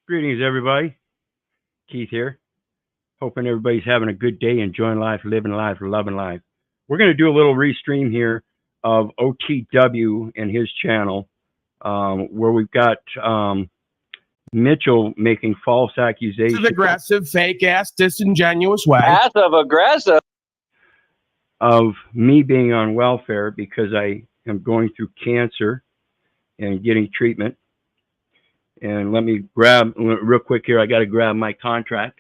Greetings, everybody. Keith here. Hoping everybody's having a good day, enjoying life, living life, loving life. We're going to do a little restream here of OTW and his channel, where we've got Mitchell making false This is accusations aggressive, fake ass, disingenuous way. Passive aggressive. of me being on welfare because I am going through cancer and getting treatment. And let me grab real quick here. I got to grab my contract.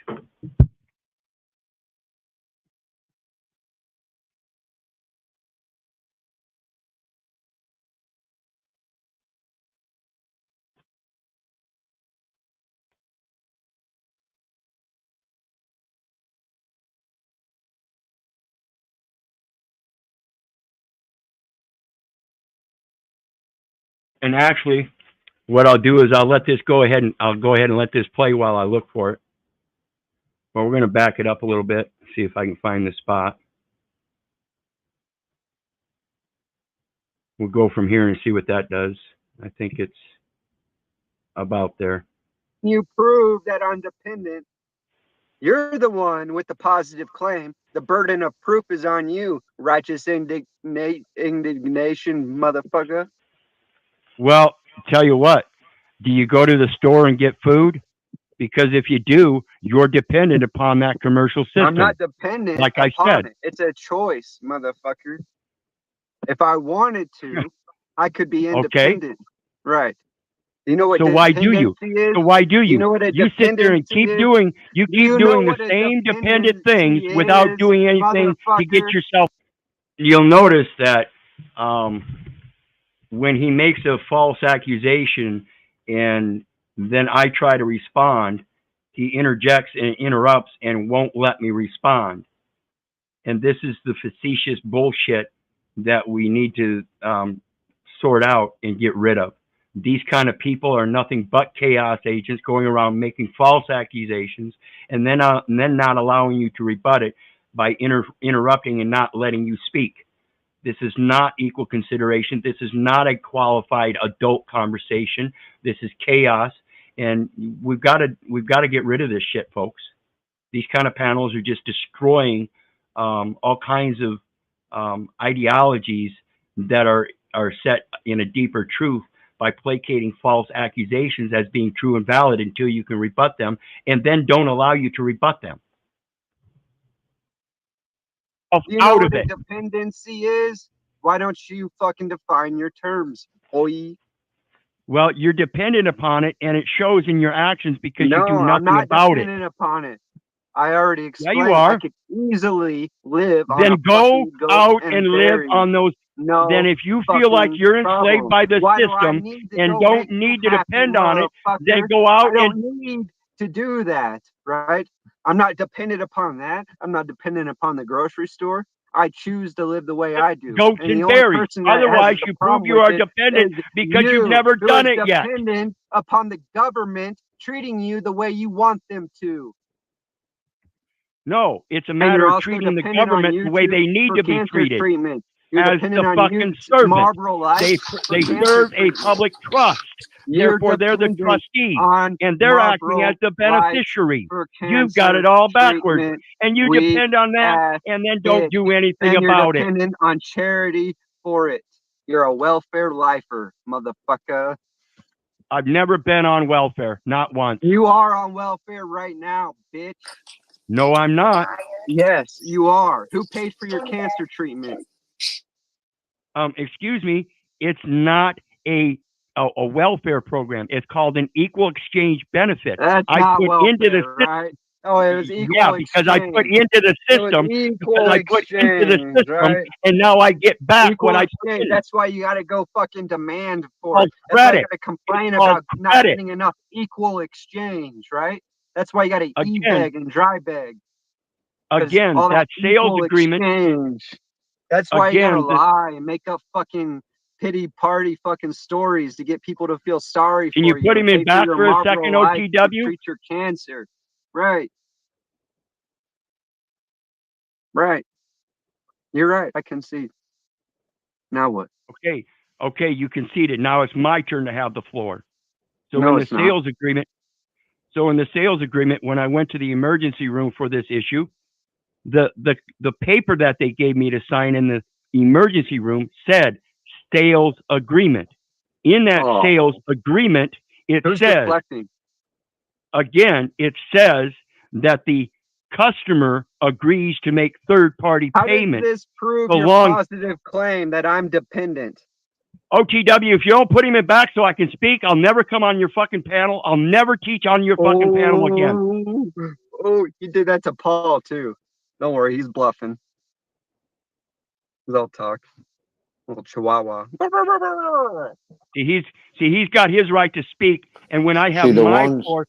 And actually, what I'll do is I'll let this go ahead and let this play while I look for it. But we're going to back it up a little bit, see if I can find the spot. We'll go from here and see what that does. I think it's about there. You prove that I'm dependent. You're the one with the positive claim. The burden of proof is on you, righteous indignation, motherfucker. Well, tell you what, do you go to the store and get food? Because if you do, you're dependent upon that commercial system. I'm not dependent like I upon said. it. It's a choice, motherfucker. If I wanted to, I could be independent. Okay. Right. You know what? So why do you? Is? So why do you? You know what you sit there and keep doing. You keep doing the same dependent things without doing anything to get yourself. You'll notice that when he makes a false accusation and then I try to respond, he interjects and interrupts and won't let me respond. And this is the facetious bullshit that we need to sort out and get rid of. These kind of people are nothing but chaos agents going around making false accusations and then not allowing you to rebut it by interrupting and not letting you speak. This is not equal consideration. This is not a qualified adult conversation. This is chaos, and we've got to get rid of this shit, folks. These kind of panels are just destroying all kinds of ideologies that are set in a deeper truth by placating false accusations as being true and valid until you can rebut them, and then don't allow you to rebut them. You know what a dependency is? Why don't you fucking define your terms, boy? Well, you're dependent upon it, and it shows in your actions because you do nothing about it. I'm not dependent upon it. I already explained. Yeah, you are. I could easily live on then go out and live on those. No, then if you feel like you're enslaved by the system and don't need to depend on it, then go out and need to do that, right? I'm not dependent upon that. I'm not dependent upon the grocery store. I choose to live the way I do. Goats and berries. Otherwise, you prove you are dependent because you've never done it yet. Dependent upon the government treating you the way you want them to. No, it's a matter of treating the government the way they need to be treated. As the fucking servant. They serve a public trust. Therefore, they're the trustee, and they're acting as the beneficiary. You've got it all backwards, and you depend on that, and then don't do anything about it. You're dependent on charity for it. You're a welfare lifer, motherfucker. I've never been on welfare, not once. You are on welfare right now, bitch. No, I'm not. Yes, you are. Who paid for your cancer treatment? Excuse me. It's not a welfare program. It's called an equal exchange benefit. That's not welfare, right? Oh, it was equal because I put into the system. Right? And now I get back equal what I put in. That's why you got to go fucking demand for it. That's why you got to complain about not getting enough equal exchange, right? That's why you got to e-beg and dry beg. Again, that sales agreement. Exchange. That's why you gotta lie and make up fucking pity party fucking stories to get people to feel sorry for you. Can you put him in back for a second, OTW? Treat your cancer. Right. Right. You're right. I concede. Now what? Okay, you conceded. Now it's my turn to have the floor. So in the sales agreement, So in the sales agreement, when I went to the emergency room for this issue, the paper that they gave me to sign in the emergency room said sales agreement. In that Oh. sales agreement, it Who's says, deflecting? again, it says that the customer agrees to make third-party How does payment. this prove so your long- positive claim that I'm dependent? OTW, if you don't put him in back so I can speak, I'll never come on your fucking panel. I'll never teach on your fucking panel again. Oh, he did that to Paul too. Don't worry, he's bluffing. They'll talk. Little chihuahua. See, he's got his right to speak, and when I have See, the my ones- floor,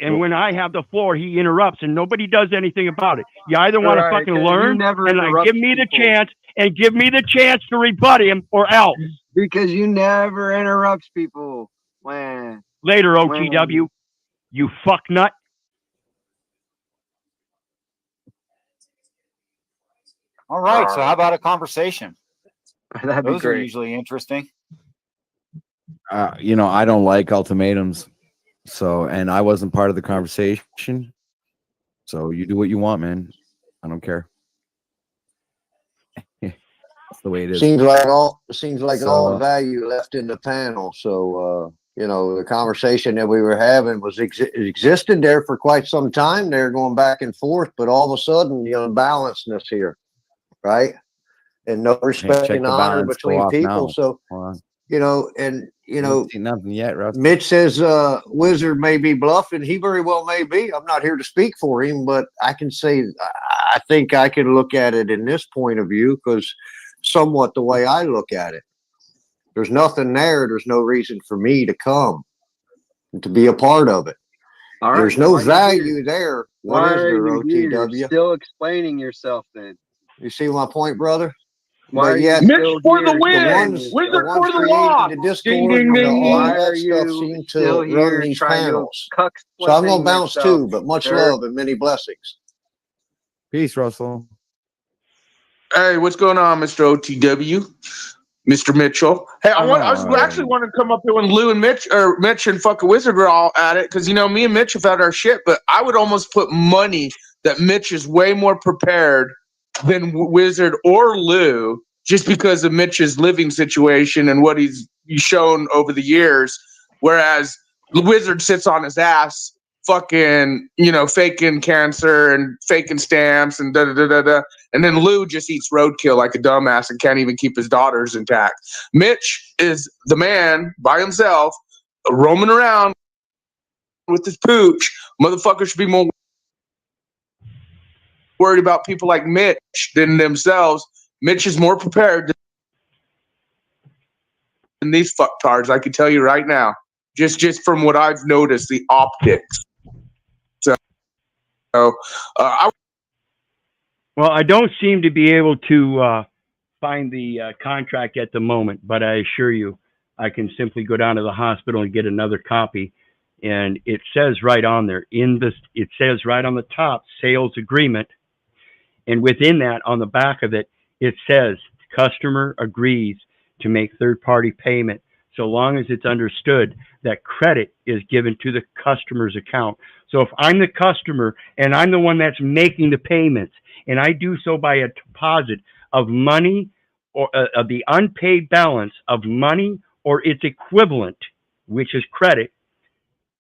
when I have the floor, he interrupts, and nobody does anything about it. You either want to Right, fucking 'cause you learn never and interrupt give me the people. chance to rebut him, or else. Because you never interrupt people. Man. Later, OTW, you fuck nut. All right, so how about a conversation? That'd be Those are great. usually interesting. You know, I don't like ultimatums. So, and I wasn't part of the conversation. So you do what you want, man. I don't care. That's the way it is. Seems like all So- value left in the panel. So you know, the conversation that we were having was existed there for quite some time. They're going back and forth, but all of a sudden, the unbalancedness here, right? And no respect check and the honor balance, go between off people. now. So Hold on. you know, and you know, See nothing yet, Russ. Mitch says Wizard may be bluffing. He very well may be. I'm not here to speak for him, but I can say I think I can look at it in this point of view, because somewhat the way I look at it. There's nothing there. There's no reason for me to come and to be a part of it. All right, There's no why are you value here? there. Why What is are there, you here? OTW? Still explaining yourself then. You see my point, brother? Why But are yet, you Mitch still for the here? win! explaining ones- Wizard yourself? for the creating loss! the Ding, Discord, ding, you know, ding, all ding. Why that are stuff you seem still to here run these trying to panels. cuck So I'm gonna flipping bounce yourself, too, but much sir? love and many blessings. Peace, Russell. Hey, what's going on, Mr. OTW? Mr. Mitchell. Hey, I was actually wanting to come up here when Lou and Mitch and fucking Wizard were all at it, because you know me and Mitch have had our shit, but I would almost put money that Mitch is way more prepared than Wizard or Lou, just because of Mitch's living situation and what he's shown over the years, whereas the Wizard sits on his ass fucking, you know, faking cancer and faking stamps and da-da-da-da-da. And then Lou just eats roadkill like a dumbass and can't even keep his daughters intact. Mitch is the man by himself, roaming around with his pooch. Motherfuckers should be more worried about people like Mitch than themselves. Mitch is more prepared than these fucktards, I can tell you right now. Just from what I've noticed, the optics. So, Well, I don't seem to be able to find the contract at the moment, but I assure you, I can simply go down to the hospital and get another copy. And it says right on there, it says right on the top, sales agreement. And within that, on the back of it, it says customer agrees to make third-party payment, so long as it's understood that credit is given to the customer's account. So if I'm the customer and I'm the one that's making the payments, and I do so by a deposit of money or of the unpaid balance of money or its equivalent, which is credit,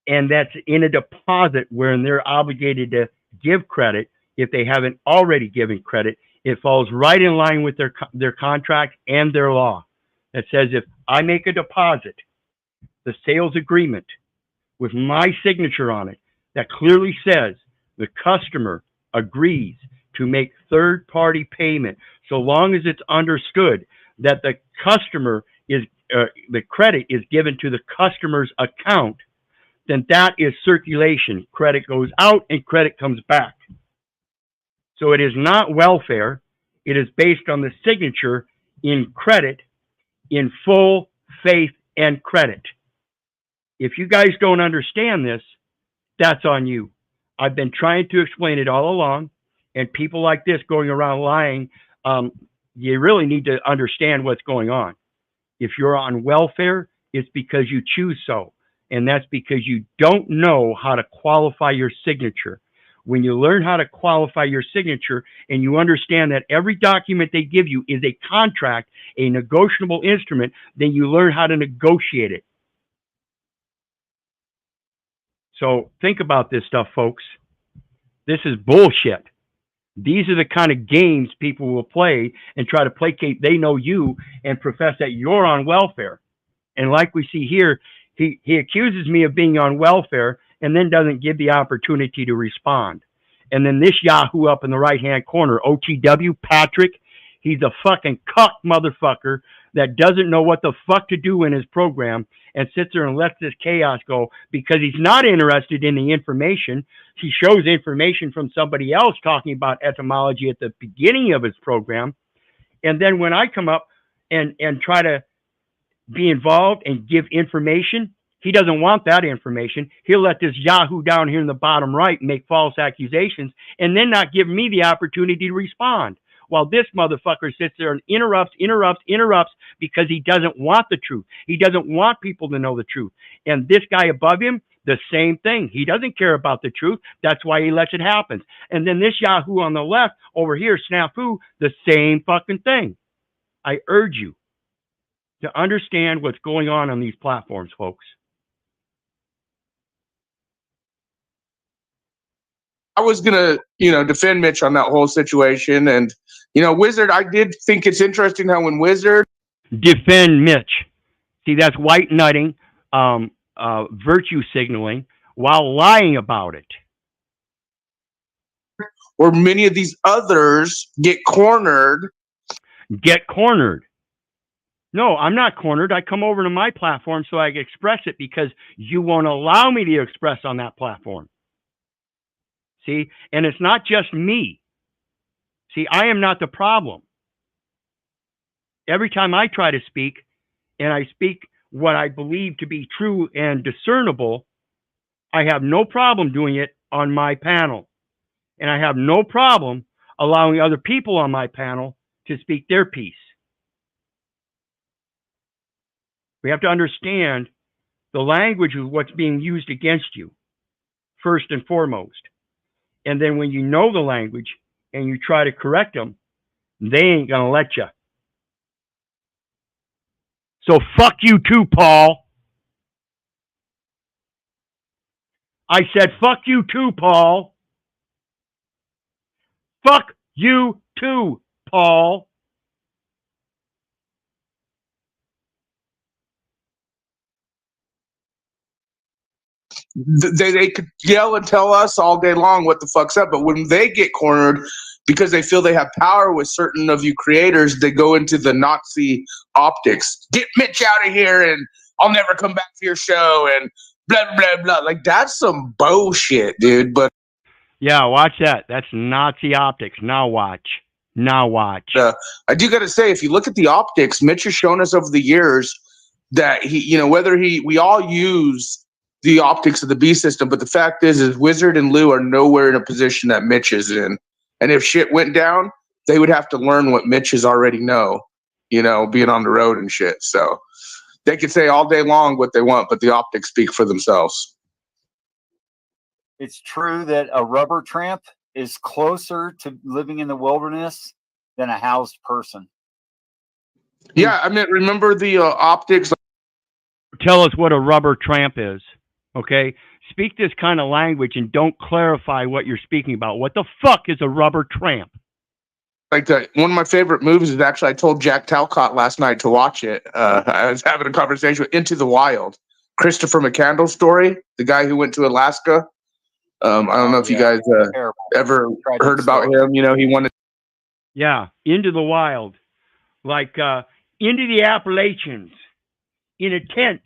and that's in a deposit wherein they're obligated to give credit if they haven't already given credit, it falls right in line with their contract and their law. That says if I make a deposit, the sales agreement with my signature on it, that clearly says the customer agrees to make third-party payment, so long as it's understood that the customer is the credit is given to the customer's account, then that is circulation. Credit goes out and credit comes back. So it is not welfare. It is based on the signature in credit, in full faith and credit. If you guys don't understand this, that's on you. I've been trying to explain it all along, and people like this going around lying, you really need to understand what's going on. If you're on welfare, it's because you choose so. And that's because you don't know how to qualify your signature. When you learn how to qualify your signature and you understand that every document they give you is a contract, a negotiable instrument, then you learn how to negotiate it. So think about this stuff, folks. This is bullshit. These are the kind of games people will play and try to placate they know you and profess that you're on welfare. And like we see here, he accuses me of being on welfare and then doesn't give the opportunity to respond. And then this Yahoo up in the right-hand corner, OTW, Patrick, he's a fucking cuck motherfucker that doesn't know what the fuck to do in his program and sits there and lets this chaos go because he's not interested in the information. He shows information from somebody else talking about etymology at the beginning of his program. And then when I come up and try to be involved and give information, he doesn't want that information. He'll let this Yahoo down here in the bottom right make false accusations and then not give me the opportunity to respond. While this motherfucker sits there and interrupts because he doesn't want the truth. He doesn't want people to know the truth. And this guy above him, the same thing. He doesn't care about the truth. That's why he lets it happen. And then this Yahoo on the left over here, Snafu, the same fucking thing. I urge you to understand what's going on these platforms, folks. I was gonna, defend Mitch on that whole situation, and Wyzard. I did think it's interesting how when Wyzard defend Mitch, see that's white nutting, virtue signaling while lying about it. Or many of these others get cornered. Get cornered. No, I'm not cornered. I come over to my platform so I can express it because you won't allow me to express on that platform. See, and it's not just me. See, I am not the problem. Every time I try to speak, and I speak what I believe to be true and discernible, I have no problem doing it on my panel. And I have no problem allowing other people on my panel to speak their piece. We have to understand the language of what's being used against you, first and foremost. And then when you know the language and you try to correct them, they ain't going to let you. So fuck you too, Paul. I said fuck you too, Paul. Fuck you too, Paul. They could yell and tell us all day long what the fuck's up, but when they get cornered because they feel they have power with certain of you creators, they go into the Nazi optics. Get Mitch out of here and I'll never come back to your show and blah, blah, blah. Like, that's some bullshit, dude. But yeah, watch that. That's Nazi optics. Now watch. I do got to say, if you look at the optics, Mitch has shown us over the years that we all use the optics of the B system, but the fact is Wyzard and Lou are nowhere in a position that Mitch is in. And if shit went down, they would have to learn what Mitches already know, being on the road and shit. So they could say all day long what they want, but the optics speak for themselves. It's true that a rubber tramp is closer to living in the wilderness than a housed person. Yeah, I mean, remember the optics? Tell us what a rubber tramp is, okay? Speak this kind of language and don't clarify what you're speaking about. What the fuck is a rubber tramp? Like one of my favorite movies is actually, I told Jack Talcott last night to watch it. I was having a conversation with Into the Wild. Christopher McCandless story, the guy who went to Alaska. I don't know if you guys ever heard about him. He wanted. Yeah, Into the Wild. Like into the Appalachians in a tent.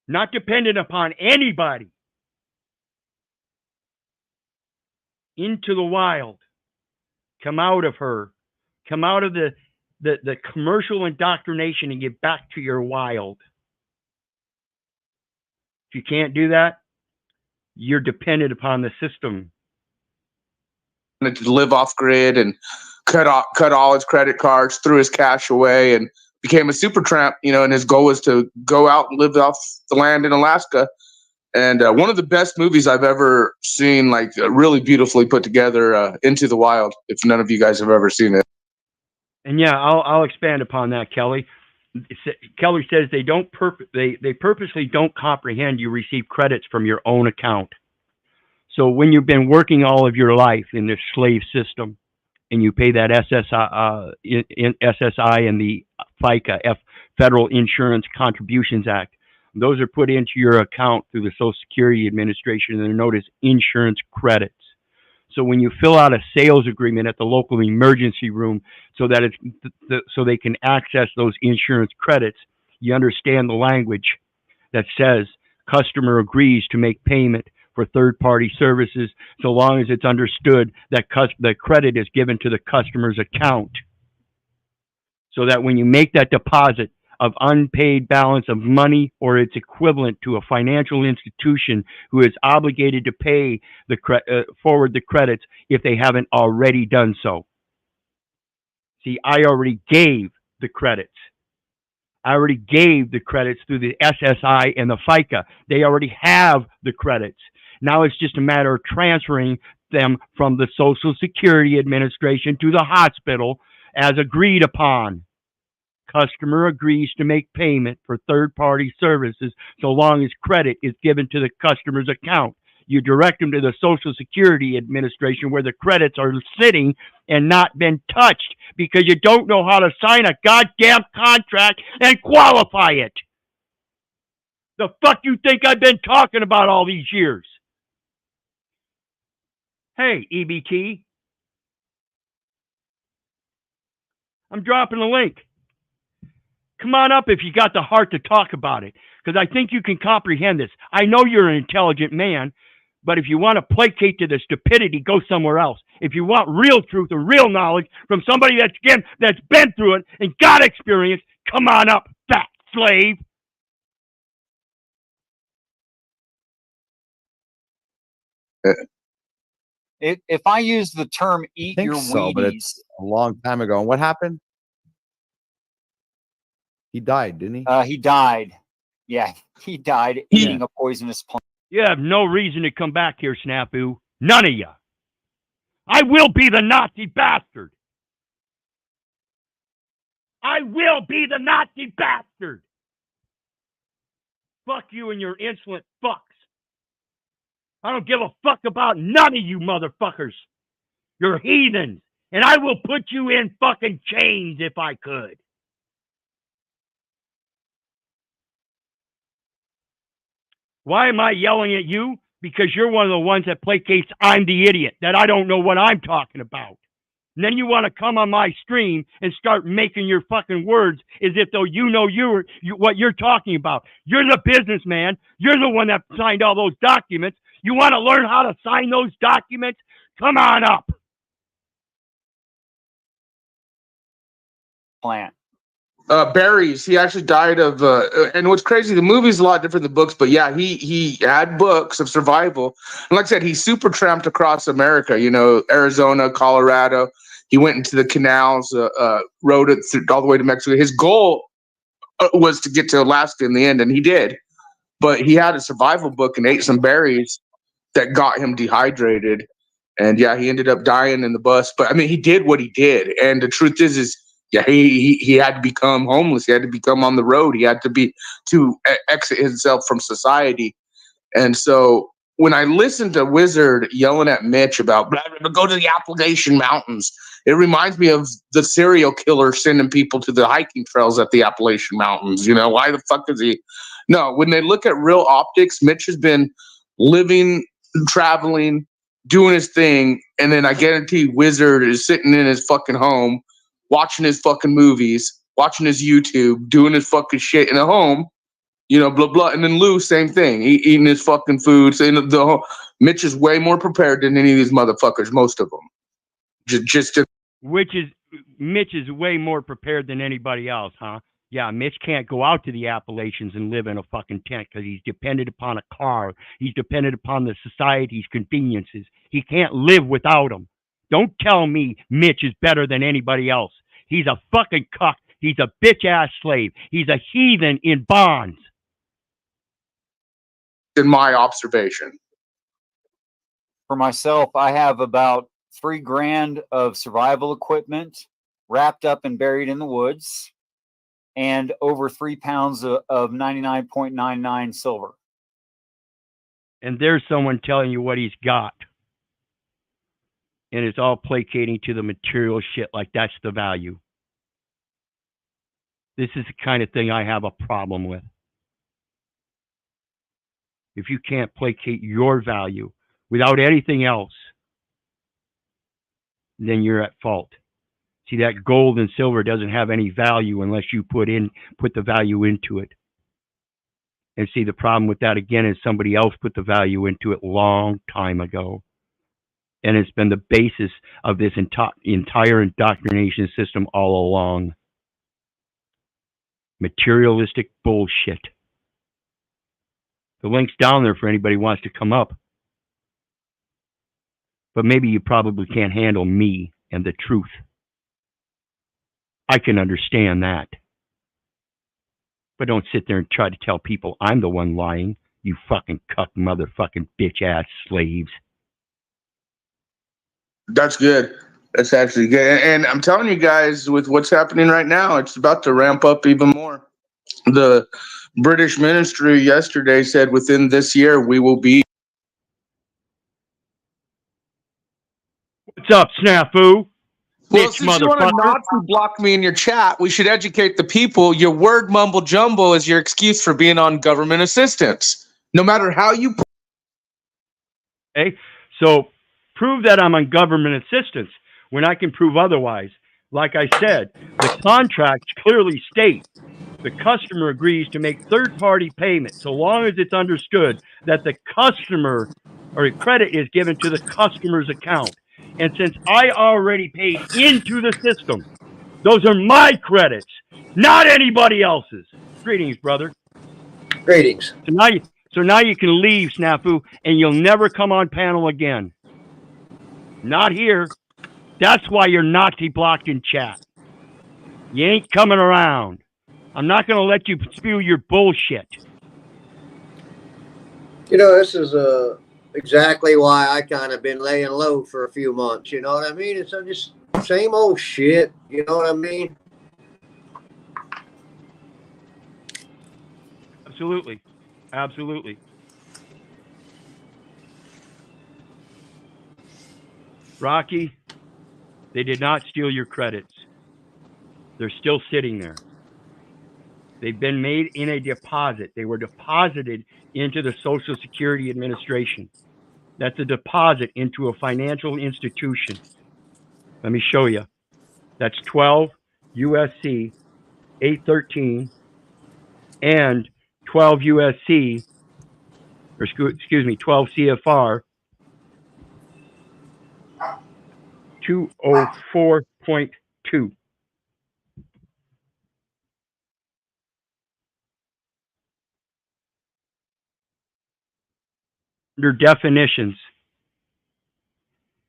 Not dependent upon anybody. Into the wild. Come out of her. Come out of the commercial indoctrination and get back to your wild. If you can't do that, you're dependent upon the system. To live off grid and cut all his credit cards, threw his cash away, and became a super tramp, you know, and his goal was to go out and live off the land in Alaska. And one of the best movies I've ever seen, like really beautifully put together, Into the Wild, if none of you guys have ever seen it. And yeah, I'll expand upon that, Kelly. Kelly says they purposely don't comprehend you receive credits from your own account. So when you've been working all of your life in this slave system, and you pay that SSI and the FICA, Federal Insurance Contributions Act, those are put into your account through the Social Security Administration, and they're known as insurance credits. So when you fill out a sales agreement at the local emergency room, so that so they can access those insurance credits, you understand the language that says customer agrees to make payment for third-party services, so long as it's understood that the credit is given to the customer's account. So that when you make that deposit of unpaid balance of money or its equivalent to a financial institution who is obligated to pay forward the credits if they haven't already done so. See, I already gave the credits. I already gave the credits through the SSI and the FICA. They already have the credits. Now it's just a matter of transferring them from the Social Security Administration to the hospital as agreed upon. Customer agrees to make payment for third-party services so long as credit is given to the customer's account. You direct them to the Social Security Administration where the credits are sitting and not been touched because you don't know how to sign a goddamn contract and qualify it. The fuck you think I've been talking about all these years? Hey, EBT. I'm dropping a link. Come on up if you got the heart to talk about it, because I think you can comprehend this. I know you're an intelligent man, but if you want to placate to the stupidity, go somewhere else. If you want real truth or real knowledge from somebody that's been through it and got experience, come on up, fat slave. If I use the term "eat your So, but Wheaties," it's a long time ago. And what happened? He died, didn't he? he died. Yeah, he died eating a poisonous plant. You have no reason to come back here, Snafu. None of you. I will be the Nazi bastard. I will be the Nazi bastard. Fuck you and your insolent fucks. I don't give a fuck about none of you motherfuckers. You're heathens. And I will put you in fucking chains if I could. Why am I yelling at you? Because you're one of the ones that placates I'm the idiot, that I don't know what I'm talking about. And then you want to come on my stream and start making your fucking words as if though you know what you're talking about. You're the businessman. You're the one that signed all those documents. You want to learn how to sign those documents? Come on up. Plant. Berries. He actually died of, and what's crazy, the movie's a lot different than the books, but yeah, he had books of survival. And like I said, he super tramped across America, you know, Arizona, Colorado. He went into the canals, rode it all the way to Mexico. His goal was to get to Alaska in the end, and he did. But he had a survival book and ate some berries that got him dehydrated. And yeah, he ended up dying in the bus. But I mean, he did what he did. And the truth is yeah, he had to become homeless. He had to become on the road. He had to exit himself from society. And so when I listened to Wyzard yelling at Mitch about blah, blah, blah, go to the Appalachian Mountains, it reminds me of the serial killer sending people to the hiking trails at the Appalachian Mountains. You know, why the fuck is he? No, when they look at real optics, Mitch has been living, traveling, doing his thing. And then I guarantee Wyzard is sitting in his fucking home, watching his fucking movies, watching his YouTube, doing his fucking shit in a home, you know, blah, blah. And then Lou, same thing, eating his fucking food. Saying Mitch is way more prepared than any of these motherfuckers, most of them. Mitch is way more prepared than anybody else, huh? Yeah, Mitch can't go out to the Appalachians and live in a fucking tent because he's dependent upon a car. He's dependent upon the society's conveniences. He can't live without them. Don't tell me Mitch is better than anybody else. He's a fucking cuck. He's a bitch-ass slave. He's a heathen in bonds. In my observation. For myself, I have about $3,000 of survival equipment wrapped up and buried in the woods, and over 3 pounds of 99.99 silver. And there's someone telling you what he's got. And it's all placating to the material shit like that's the value. This is the kind of thing I have a problem with. If you can't placate your value without anything else, then you're at fault. See, that gold and silver doesn't have any value unless you put the value into it. And see, the problem with that again is somebody else put the value into it long time ago. And it's been the basis of this entire indoctrination system all along. Materialistic bullshit. The link's down there for anybody who wants to come up. But maybe you probably can't handle me and the truth. I can understand that. But don't sit there and try to tell people I'm the one lying, you fucking cuck motherfucking bitch-ass slaves. That's good. That's actually good. And I'm telling you guys, with what's happening right now, it's about to ramp up even more. The British ministry yesterday said within this year we will be. What's up, Snafu? Well, Bitch, since you want to motherfucker. Nazi block me in your chat, we should educate the people. Your word mumble jumble is your excuse for being on government assistance. No matter how you. Okay, so prove that I'm on government assistance when I can prove otherwise. Like I said, the contracts clearly state the customer agrees to make third-party payments so long as it's understood that the customer or credit is given to the customer's account. And since I already paid into the system, those are my credits, not anybody else's. Greetings, brother. Greetings. So now you can leave, Snafu, and you'll never come on panel again. Not here. That's why you're Nazi blocked in chat. You ain't coming around. I'm not going to let you spew your bullshit. You know, this is exactly why I kind of been laying low for a few months. You know what I mean? It's just same old shit. You know what I mean? Absolutely. Absolutely. Rocky, they did not steal your credits. They're still sitting there. They've been made in a deposit. They were deposited into the Social Security Administration. That's a deposit into a financial institution. Let me show you. That's 12 USC 813 and 12 USC, or excuse me, 12 CFR 204.2. Under definitions,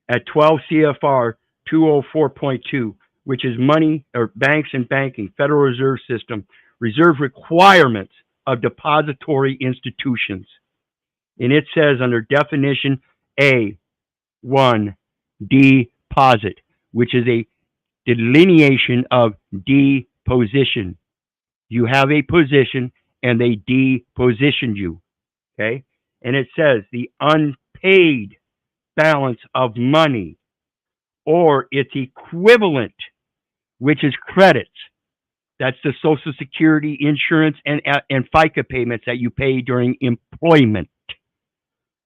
at 12 CFR 204.2, which is money or banks and banking, Federal Reserve System, reserve requirements of depository institutions. And it says under definition A1, deposit, which is a delineation of deposition. You have a position and they depositioned you. Okay? And it says the unpaid balance of money or its equivalent, which is credits. That's the Social Security, insurance, and FICA payments that you pay during employment.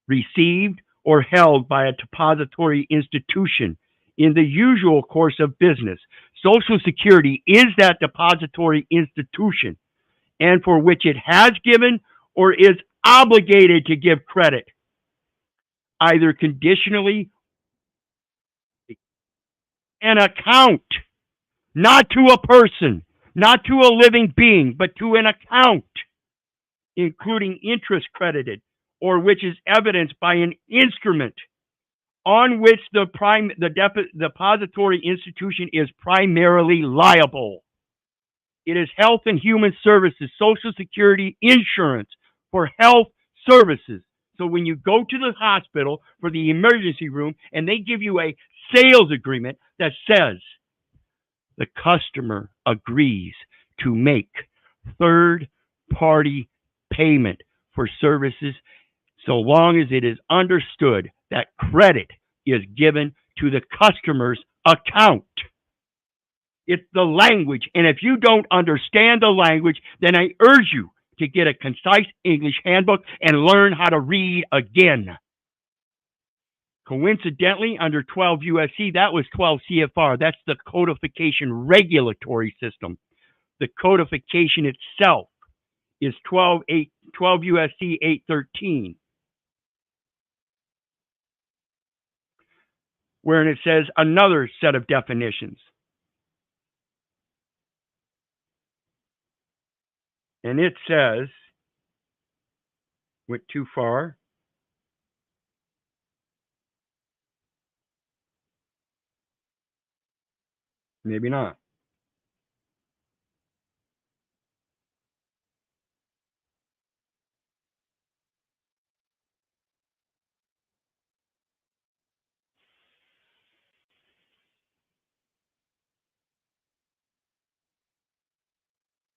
Received or held by a depository institution in the usual course of business. Social Security is that depository institution, and for which it has given or is obligated to give credit, either conditionally, an account, not to a person, not to a living being, but to an account, including interest credited, or which is evidenced by an instrument on which the depository institution is primarily liable. It is Health and Human Services, Social Security insurance for health services. So when you go to the hospital for the emergency room and they give you a sales agreement that says the customer agrees to make third-party payment for services so long as it is understood that credit is given to the customer's account. It's the language, and if you don't understand the language, then I urge you to get a concise English handbook and learn how to read again. Coincidentally, under 12 U.S.C., that was 12 CFR. That's the codification regulatory system. The codification itself is 12 U.S.C. 813, wherein it says another set of definitions. And it says, went too far. Maybe not.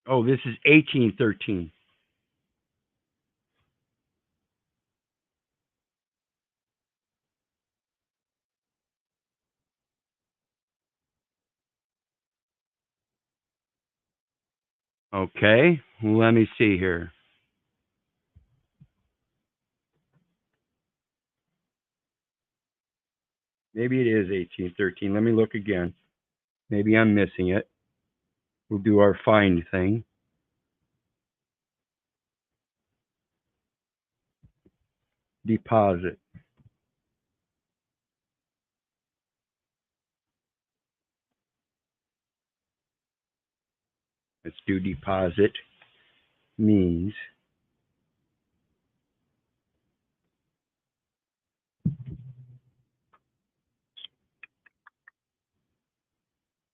Oh, this is 1813. Okay, let me see here. Maybe it is 1813. Let me look again. Maybe I'm missing it. We'll do our find thing. Deposit. Let's do deposit means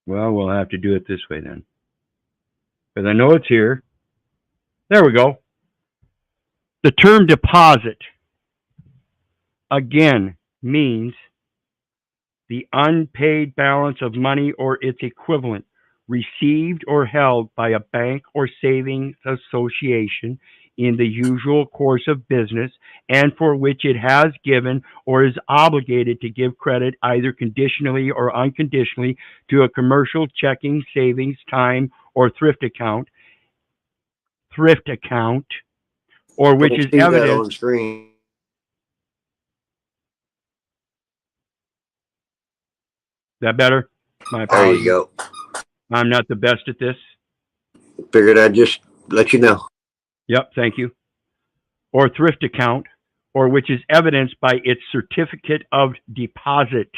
well, we'll have to do it this way then. Because I know it's here. There we go. The term deposit, again, means the unpaid balance of money or its equivalent received or held by a bank or savings association in the usual course of business and for which it has given or is obligated to give credit either conditionally or unconditionally to a commercial checking, savings, time, or thrift account, or which is See that evidence. on screen. That better? My There apologies. you go. I'm not the best at this. Figured I'd just let you know. Yep, thank you. Or thrift account, or which is evidenced by its certificate of deposit,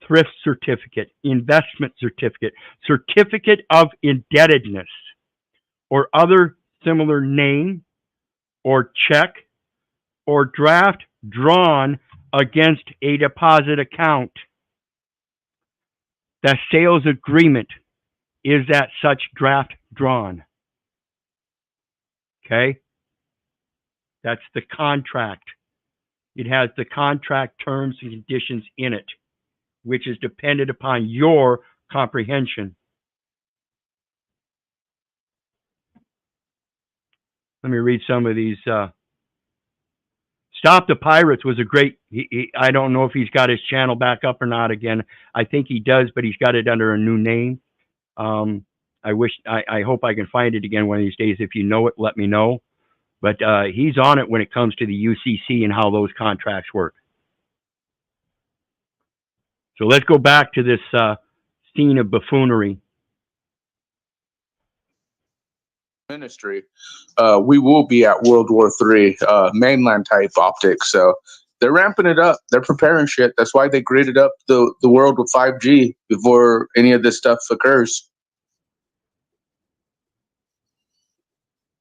thrift certificate, investment certificate, certificate of indebtedness, or other similar name or check or draft drawn against a deposit account. The sales agreement is that such draft drawn. Okay? That's the contract. It has the contract terms and conditions in it, which is dependent upon your comprehension. Let me read some of these. Stop the Pirates was a great, I don't know if he's got his channel back up or not again. I think he does, but he's got it under a new name. I hope I can find it again one of these days. If you know it, let me know. But he's on it when it comes to the UCC and how those contracts work. So let's go back to this scene of buffoonery. Ministry, we will be at World War III, mainland type optics. So they're ramping it up. They're preparing shit. That's why they gridded up the world with 5G before any of this stuff occurs.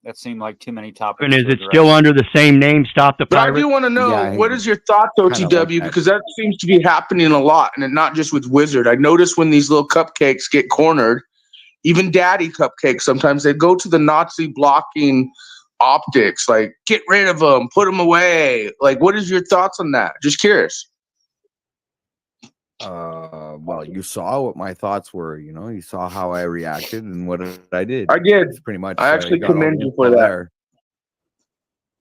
That seemed like too many topics. And is it still under the same name, Stop the But Pirates? I do want to know, Yeah, what is your thoughts, OTW? like that. Because that seems to be happening a lot, and not just with Wyzard. I noticed when these little cupcakes get cornered, even Daddy Cupcake. Sometimes they go to the Nazi blocking optics, like get rid of them, put them away. Like, what is your thoughts on that? Just curious. Well, you saw what my thoughts were. You know, you saw how I reacted and what I did. I did. It's pretty much. I actually got all commend the you for info that. there.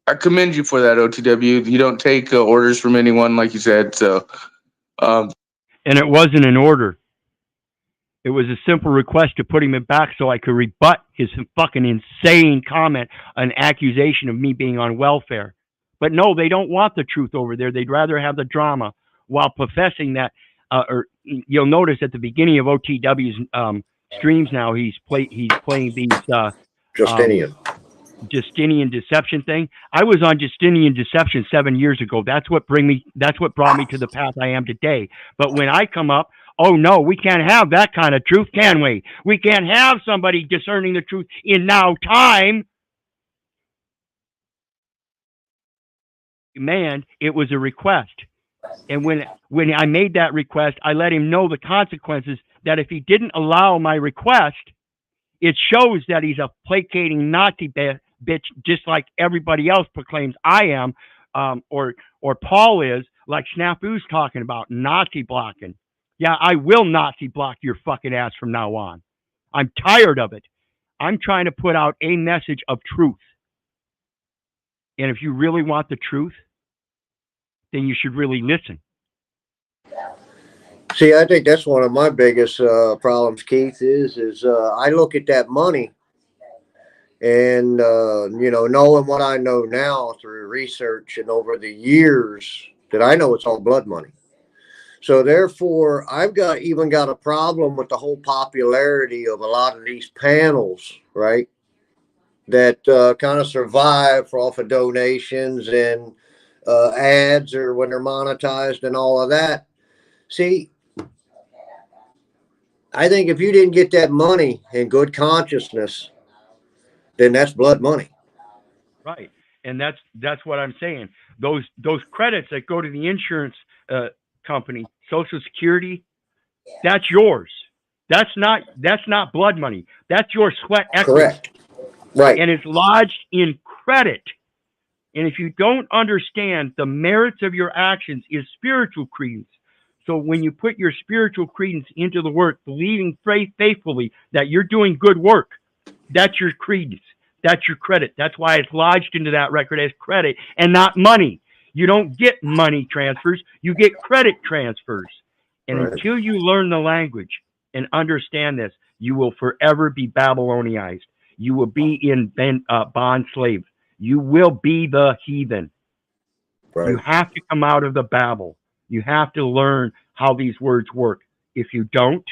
I commend you for that, OTW. You don't take orders from anyone, like you said. So, And it wasn't an order. It was a simple request to put him back so I could rebut his fucking insane comment, an accusation of me being on welfare. But no, they don't want the truth over there. They'd rather have the drama while professing that. Or you'll notice at the beginning of OTW's streams now, he's playing these Justinian. Justinian deception thing. I was on Justinian deception 7 years ago. That's what brought me to the path I am today. But when I come up, oh no, we can't have that kind of truth, can we? We can't have somebody discerning the truth in now time. Man, it was a request. And when I made that request, I let him know the consequences, that if he didn't allow my request, it shows that he's a placating Nazi bitch, just like everybody else proclaims I am, or Paul is, like Snafu's talking about, Nazi blocking. Yeah, I will Nazi block your fucking ass from now on. I'm tired of it. I'm trying to put out a message of truth. And if you really want the truth, then you should really listen. See, I think that's one of my biggest problems, Keith, is I look at that money and, knowing what I know now through research and over the years, that I know it's all blood money. So therefore, I've even got a problem with the whole popularity of a lot of these panels, right? That kind of survive off of donations and ads, or when they're monetized and all of that. See, I think if you didn't get that money in good consciousness, then that's blood money. Right. And that's what I'm saying. Those credits that go to the insurance company, Social Security, that's yours. That's not blood money. That's your sweat equity. Correct. Right. And it's lodged in credit. And if you don't understand the merits of your actions is spiritual credence. So when you put your spiritual credence into the work, believing faithfully that you're doing good work, that's your credence. That's your credit. That's why it's lodged into that record as credit and not money. You don't get money transfers. You get credit transfers. And Right. until you learn the language and understand this, you will forever be Babylonianized. You will be in bond slave. You will be the heathen. Right. You have to come out of the Babel. You have to learn how these words work. If you don't,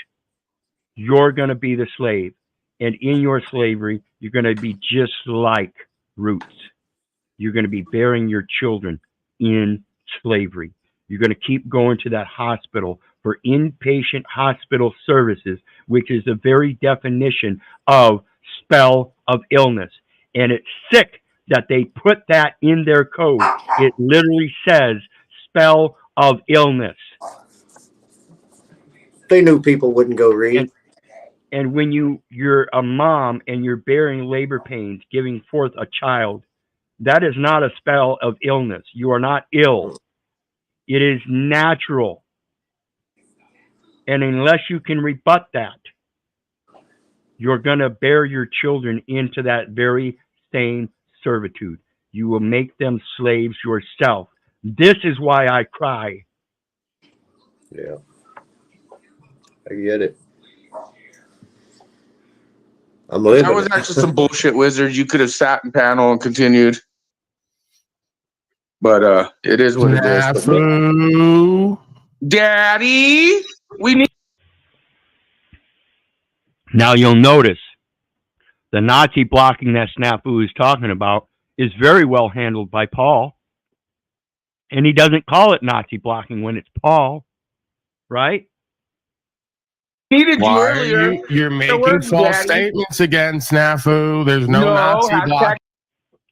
you're going to be the slave. And in your slavery, you're going to be just like Roots. You're going to be bearing your children in slavery. You're going to keep going to that hospital for inpatient hospital services, which is the very definition of spell of illness. And it's sick that they put that in their code. It literally says spell of illness. They knew people wouldn't go read. And when you're a mom and you're bearing labor pains, giving forth a child, that is not a spell of illness. You are not ill. It is natural. And unless you can rebut that, you're going to bear your children into that very same servitude. You will make them slaves yourself. This is why I cry. Yeah. I get it. I'm living. That was actually some bullshit, Wizard. You could have sat in panel and continued. But it is what it is. Daddy, we need. Now you'll notice the Nazi blocking that Snafu is talking about is very well handled by Paul. And he doesn't call it Nazi blocking when it's Paul, right? Needed Why you are earlier. you're making false statements again, Snafu? There's no Nazi block.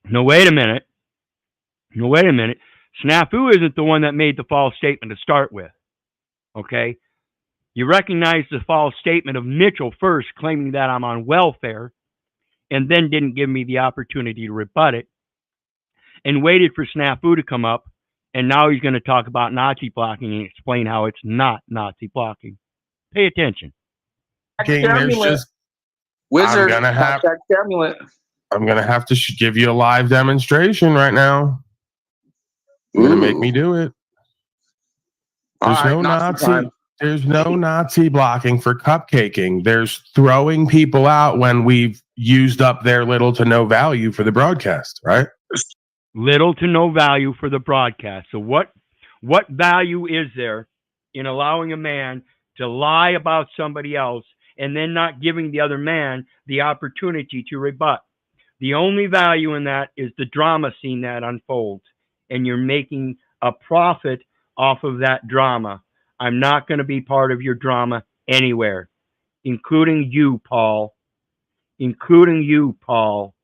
No, wait a minute. Snafu isn't the one that made the false statement to start with. Okay? You recognize the false statement of Mitchell first, claiming that I'm on welfare, and then didn't give me the opportunity to rebut it, and waited for Snafu to come up, and now he's going to talk about Nazi blocking and explain how it's not Nazi blocking. Pay attention. There's just Wizard. I'm gonna have to give you a live demonstration right now. You're gonna make me do it. There's no Nazi. There's no Nazi blocking for cupcaking. There's throwing people out when we've used up their little to no value for the broadcast, right? Little to no value for the broadcast. So what value is there in allowing a man to lie about somebody else and then not giving the other man the opportunity to rebut? The only value in that is the drama scene that unfolds, and you're making a profit off of that drama. I'm not going to be part of your drama anywhere, including you, Paul. Including you, Paul.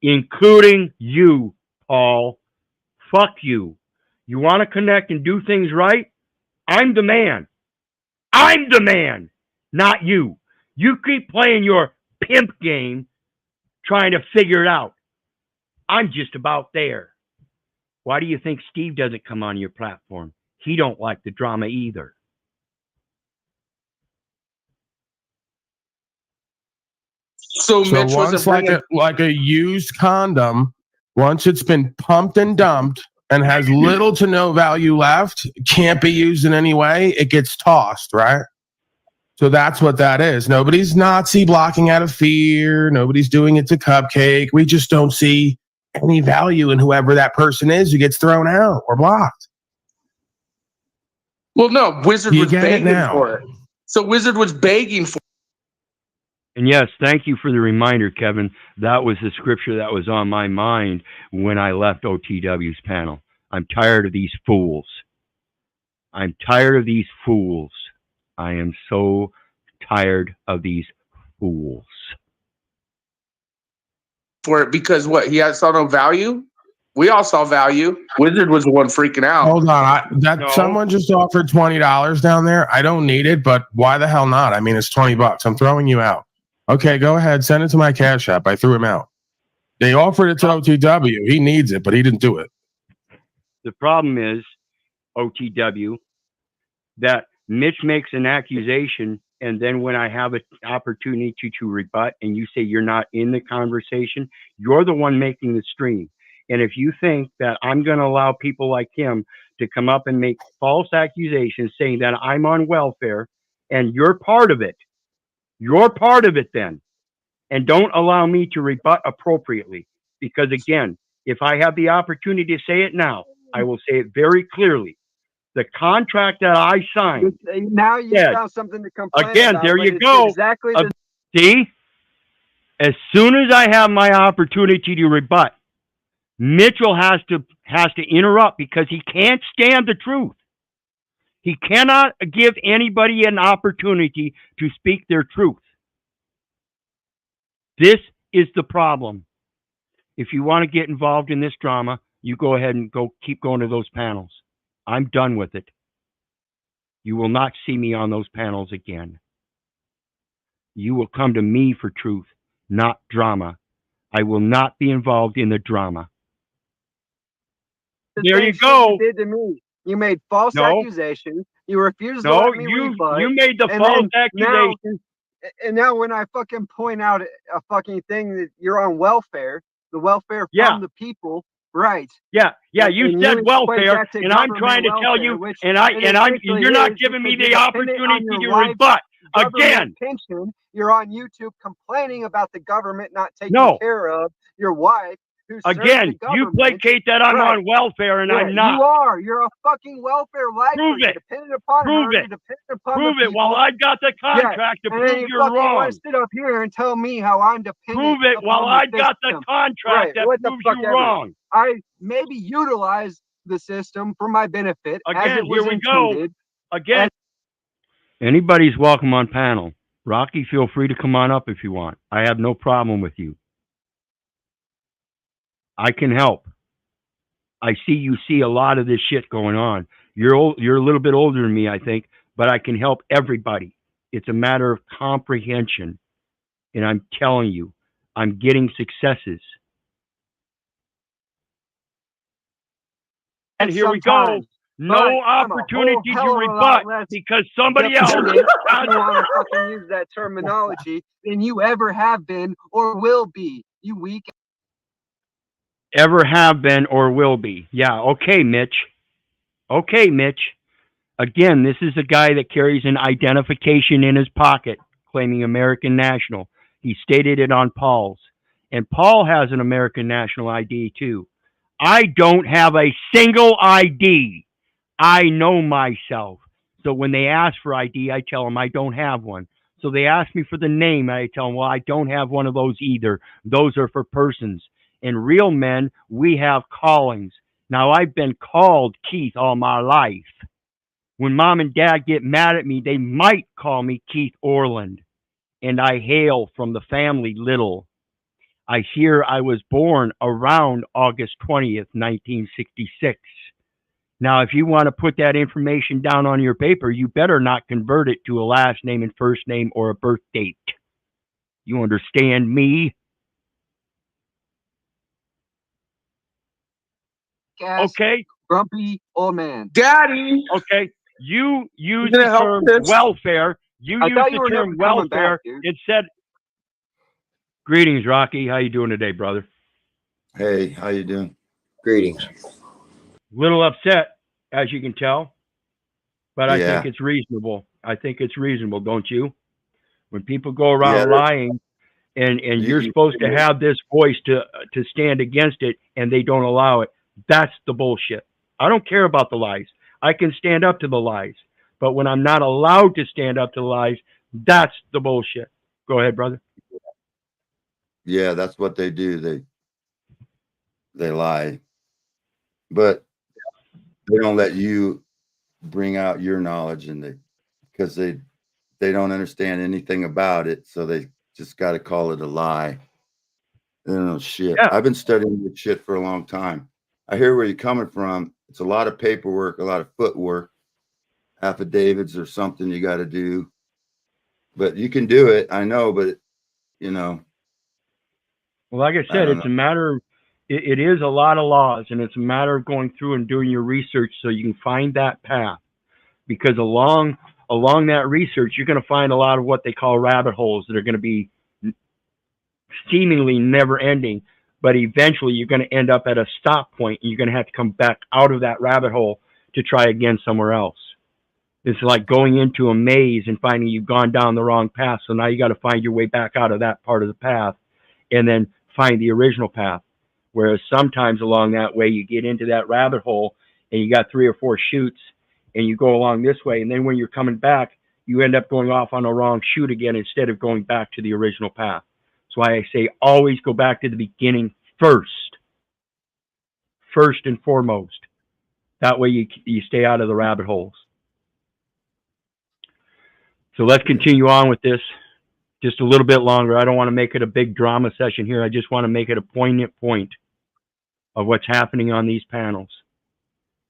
Including you, Paul. Fuck you. You want to connect and do things right? I'm the man. I'm the man, not you. You keep playing your pimp game trying to figure it out. I'm just about there. Why do you think Steve doesn't come on your platform? He don't like the drama either. So Mitch once like a used condom, once it's been pumped and dumped and has little to no value left, can't be used in any way, it gets tossed, right? So that's what that is. Nobody's Nazi blocking out of fear. Nobody's doing it to cupcake. We just don't see any value in whoever that person is who gets thrown out or blocked. Well, no, Wizard was begging for it. So Wizard was begging for it. And yes, thank you for the reminder, Kevin. That was the scripture that was on my mind when I left OTW's panel. I'm tired of these fools. I'm tired of these fools. I am so tired of these fools. For it because what? He saw no value? We all saw value. Wizard was the one freaking out. Hold on. Someone just offered $20 down there. I don't need it, but why the hell not? I mean, it's $20. I'm throwing you out. Okay, go ahead. Send it to my Cash App. I threw him out. They offered it to OTW. He needs it, but he didn't do it. The problem is, OTW, that Mitch makes an accusation, and then when I have an opportunity to rebut, and you say you're not in the conversation, you're the one making the stream. And if you think that I'm going to allow people like him to come up and make false accusations saying that I'm on welfare, and you're part of it then. And don't allow me to rebut appropriately. Because again, if I have the opportunity to say it now, I will say it very clearly. The contract that I signed. Now you found something to complain again, about. There you go. Exactly. See? As soon as I have my opportunity to rebut, Mitchell has to interrupt because he can't stand the truth. He cannot give anybody an opportunity to speak their truth. This is the problem. If you want to get involved in this drama, you go ahead and keep going to those panels. I'm done with it. You will not see me on those panels again. You will come to me for truth, not drama. I will not be involved in the drama. There you go. You did to me. You made false accusations. You refused to let me rebut. You made the false accusations. And now when I fucking point out a fucking thing that you're on welfare, the welfare from the people, right? Yeah. You said welfare, and I'm trying to tell you, you're not giving me the opportunity to rebut again. Pension, you're on YouTube complaining about the government not taking care of your wife. Again, you placate that I'm on welfare and I'm not. You are. You're a fucking welfare lifer. Prove it. Dependent upon Prove it. Prove it. While I got the contract to prove you're wrong. You want to sit up here and tell me how I'm dependent. Prove it while I got the contract that proves you wrong. I maybe utilize the system for my benefit. Again, here we go. Again. Anybody's welcome on panel. Rocky, feel free to come on up if you want. I have no problem with you. I can help. I see you see a lot of this shit going on. You're a little bit older than me, I think. but I can help everybody. It's a matter of comprehension. And I'm telling you, I'm getting successes. And here we go. Sometimes, No but I'm a opportunity whole hell to of a lot rebut less because somebody else. dependent, if you want to fucking use that terminology, than you ever have been or will be, you weak. Ever have been or will be. Yeah, okay, Mitch. Okay, Mitch. Again, this is a guy that carries an identification in his pocket, claiming American national. He stated it on Paul's. And Paul has an American national ID too. I don't have a single ID. I know myself. So when they ask for ID, I tell them I don't have one. So they ask me for the name, I tell them, well, I don't have one of those either. Those are for persons. And real men, we have callings. Now, I've been called Keith all my life. When mom and dad get mad at me, they might call me Keith Orland. And I hail from the family Little. I hear I was born around August 20th, 1966. Now, if you want to put that information down on your paper, you better not convert it to a last name and first name or a birth date. You understand me? Okay? Grumpy old man. Daddy. Okay. You use gonna the help term this? welfare. You I use thought you the were term never coming welfare. back, dude. It said, greetings, Rocky. How you doing today, brother? Hey, how you doing? Greetings. Little upset, as you can tell, but I Yeah. think it's reasonable. I think it's reasonable, don't you? When people go around Yeah. lying, and you're supposed to have this voice to stand against it, and they don't allow it. That's the bullshit. I don't care about the lies. I can stand up to the lies, but when I'm not allowed to stand up to the lies, that's the bullshit. Go ahead, brother. Yeah, that's what they do. They lie, but they don't let you bring out your knowledge, and because they don't understand anything about it, so they just got to call it a lie. They don't know shit. Yeah. I've been studying this shit for a long time. I hear where you're coming from. It's a lot of paperwork, a lot of footwork, affidavits or something you got to do, but you can do it. I know, but you know. Well, like I said, it's a matter of, it is a lot of laws, and it's a matter of going through and doing your research so you can find that path. Because along that research, you're going to find a lot of what they call rabbit holes that are going to be seemingly never ending, but eventually you're going to end up at a stop point, and you're going to have to come back out of that rabbit hole to try again somewhere else. It's like going into a maze and finding you've gone down the wrong path. So now you got to find your way back out of that part of the path and then find the original path. Whereas sometimes along that way, you get into that rabbit hole and you got 3 or 4 chutes and you go along this way. And then when you're coming back, you end up going off on a wrong chute again instead of going back to the original path. That's why I say always go back to the beginning first and foremost. That way you stay out of the rabbit holes. So let's continue on with this just a little bit longer. I don't want to make it a big drama session here. I just want to make it a poignant point of what's happening on these panels.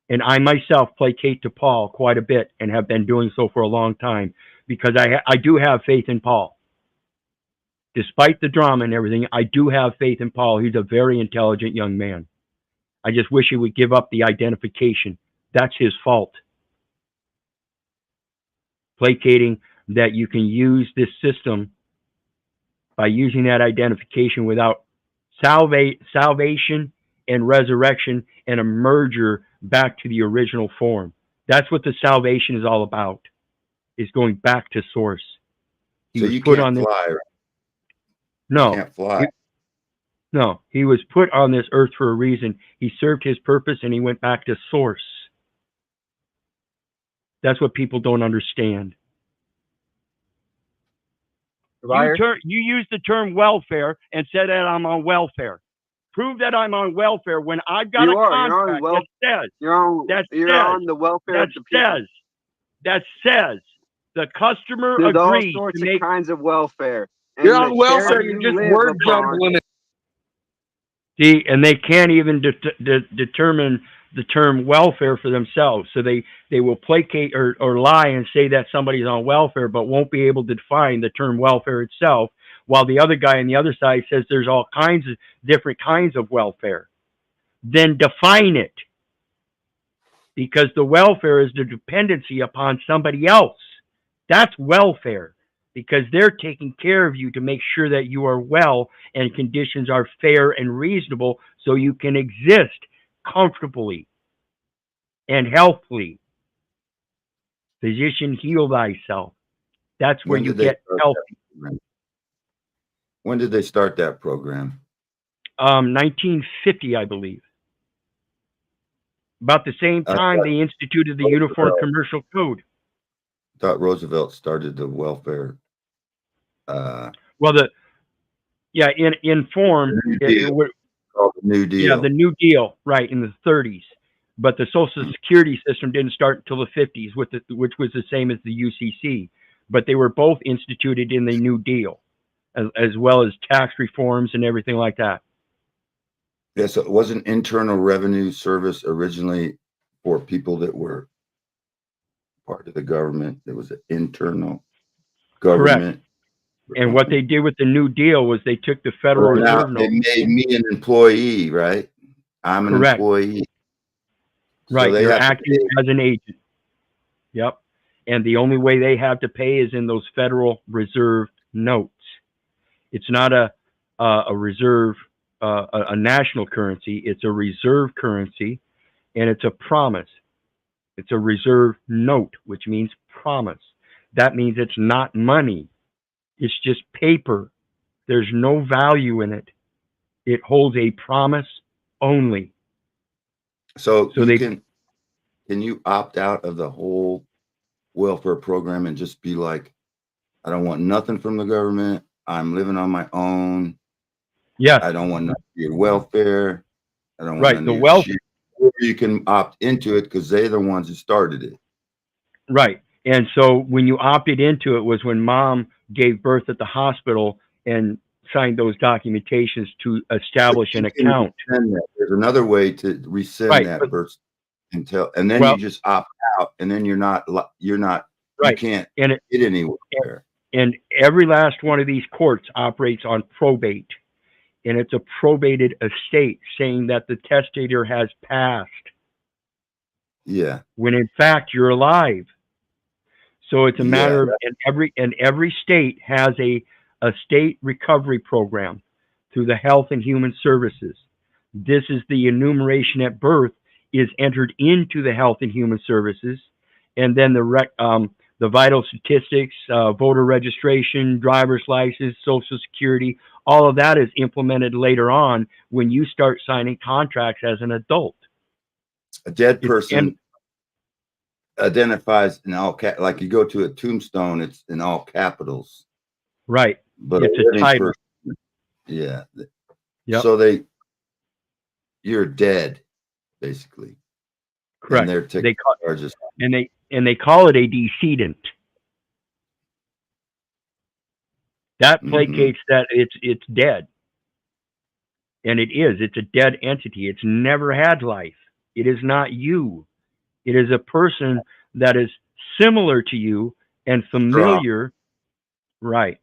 And I myself placate to Paul quite a bit and have been doing so for a long time because I do have faith in Paul. Despite the drama and everything, I do have faith in Paul. He's a very intelligent young man. I just wish he would give up the identification. That's his fault. Placating that you can use this system by using that identification without salvation and resurrection and a merger back to the original form. That's what the salvation is all about, is going back to source. So you can't fly, right? No. You can't fly. No, he was put on this earth for a reason. He served his purpose and he went back to source. That's what people don't understand. You use the term welfare and said that I'm on welfare. Prove that I'm on welfare when I've got a contract that says you're on the welfare of the people. That says the customer There's agreed all sorts to make of kinds of welfare. And you're on welfare. You're just word jumbling it. See, and they can't even determine the term welfare for themselves. So they will placate or lie and say that somebody's on welfare, but won't be able to define the term welfare itself, while the other guy on the other side says there's all kinds of different kinds of welfare. Then define it. Because the welfare is the dependency upon somebody else. That's welfare. Because they're taking care of you to make sure that you are well and conditions are fair and reasonable so you can exist comfortably and healthily. Physician, heal thyself. That's where When you did they get start healthy. that program? When did they start that program? 1950, I believe. About the same time they instituted the Uniform Commercial Code. I thought Roosevelt started the welfare. Well, in form, Called the New Deal. yeah, the New Deal, right, in the 30s. But the Social Security system didn't start until the 50s, which was the same as the UCC. But they were both instituted in the New Deal, as well as tax reforms and everything like that. Yeah, so it wasn't Internal Revenue Service originally for people that were part of the government. It was an internal government. Correct. And what they did with the New Deal was they took the Federal Reserve They notes. made me an employee, right? I'm an Correct. employee. Right, So they you're have to acting as an agent. Yep. And the only way they have to pay is in those Federal Reserve notes. It's not a reserve, a national currency. It's a reserve currency, and it's a promise. It's a reserve note, which means promise. That means it's not money. It's just paper. There's no value in it. It holds a promise only. So So you they can you opt out of the whole welfare program and just be like, I don't want nothing from the government. I'm living on my own. yes, I don't want none of your welfare. I don't want right. none The of your welfare, shit. Or you can opt into it because they're the ones who started it. right. And so when you opted into it was when mom gave birth at the hospital and signed those documentations to establish an You can account. rescind that. There's another way to rescind Right, that but- birth and then Well- you just opt out, and then you Right. can't And get anywhere. and every last one of these courts operates on probate. And it's a probated estate saying that the testator has passed Yeah. when in fact you're alive. So it's a matter Yeah. of every state has a state recovery program through the Health and Human Services. This is the enumeration at birth is entered into the Health and Human Services, and then the vital statistics, voter registration, driver's license, Social Security, all of that is implemented later on when you start signing contracts as an adult. A dead person identifies in all like you go to a tombstone, it's in all capitals. Right. But It's a living title. person, yeah. Yep. So you're dead, basically. Correct. And they're taking charges. And they call it a decedent. That placates that it's dead. And it is. It's a dead entity. It's never had life. It is not you. It is a person that is similar to you and familiar. Right.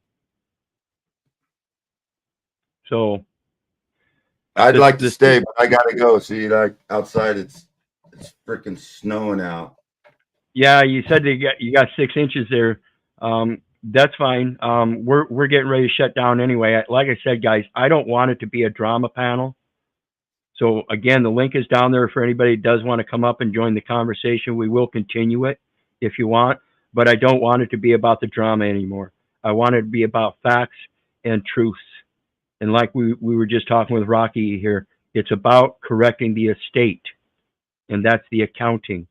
So I'd like to stay, but I gotta go. See, like outside, it's freaking snowing out. Yeah, you said you got 6 inches there. That's fine. We're getting ready to shut down anyway. Like I said, guys, I don't want it to be a drama panel. So again, the link is down there for anybody who does want to come up and join the conversation. We will continue it if you want, but I don't want it to be about the drama anymore. I want it to be about facts and truths. And like we were just talking with Rocky here, it's about correcting the estate, and that's the accounting.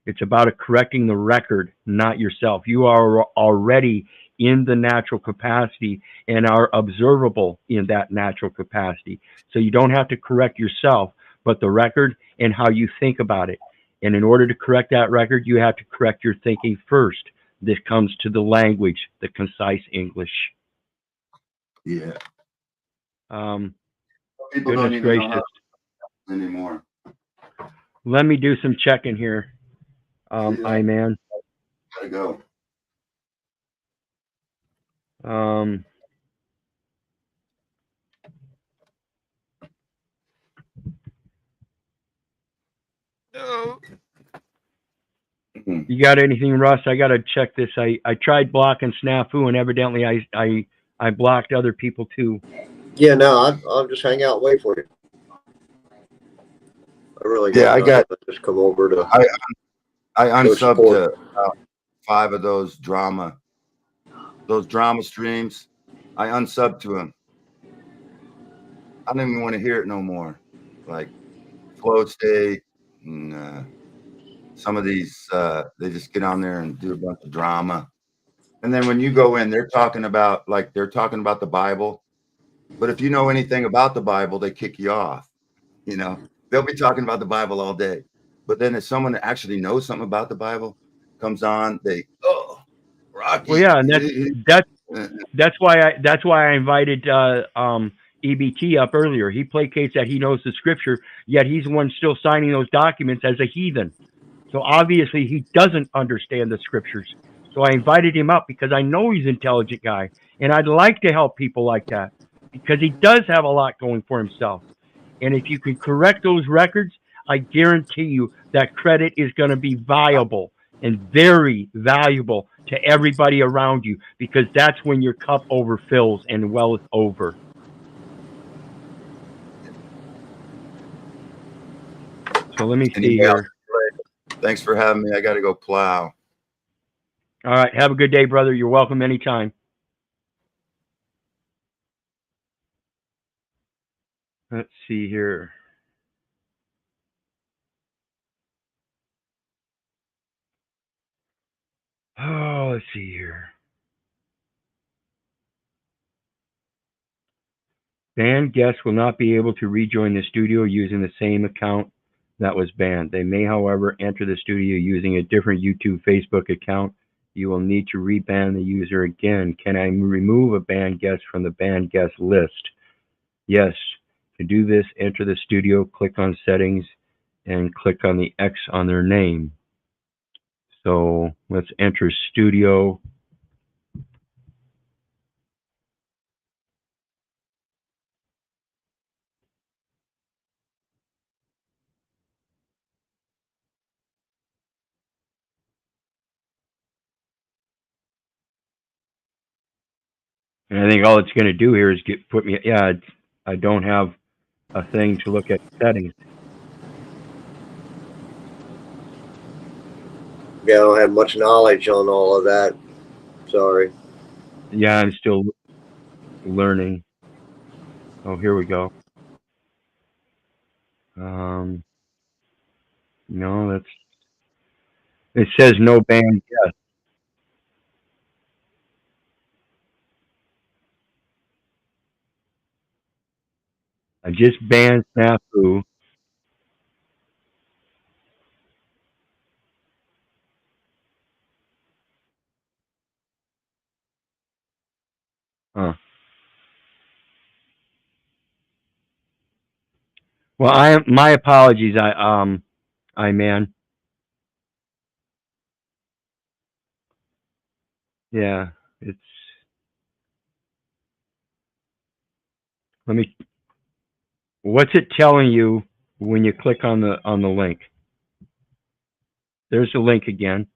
It's about correcting the record, not yourself. You are already in the natural capacity and are observable in that natural capacity. So you don't have to correct yourself, but the record and how you think about it. And in order to correct that record, you have to correct your thinking first. This comes to the language, the concise English. Yeah. People don't goodness even gracious. know how anymore. let me do some checking here. Yeah. man. Gotta go. You got anything, Russ? I gotta check this. I tried blocking Snafu, and evidently I blocked other people too. Yeah, no, I'll just hang out and wait for you. I really Yeah, I got. just come over to. I unsubbed support. to 5 of those drama streams. I unsubbed to them. I don't even want to hear it no more. Like Float State and some of these, they just get on there and do a bunch of drama. And then when you go in, they're talking about the Bible. But if you know anything about the Bible, they kick you off. You know, they'll be talking about the Bible all day. But then if someone that actually knows something about the Bible comes on, Rocky. Well, yeah, and that's why I invited EBT up earlier. He placates that he knows the scripture, yet he's the one still signing those documents as a heathen. So obviously he doesn't understand the scriptures. So I invited him up because I know he's an intelligent guy, and I'd like to help people like that because he does have a lot going for himself. And if you can correct those records, I guarantee you that credit is going to be viable and very valuable to everybody around you, because that's when your cup overfills and well is over. So let me see here. Thanks for having me. I got to go plow. All right. Have a good day, brother. You're welcome anytime. Let's see here. Oh, let's see here. Banned guests will not be able to rejoin the studio using the same account that was banned. They may, however, enter the studio using a different YouTube, Facebook account. You will need to reban the user again. Can I remove a banned guest from the banned guest list? Yes. To do this, enter the studio, click on settings, and click on the X on their name. So let's enter studio. And I think all it's going to do here is put me. Yeah, I don't have a thing to look at settings. Yeah, I don't have much knowledge on all of that. Sorry. Yeah, I'm still learning. Oh, here we go. No, that's. It says no banned guest. I just banned Snafu. Huh. Well, my apologies. Man. Yeah, it's. Let me. What's it telling you when you click on the link? There's the link again.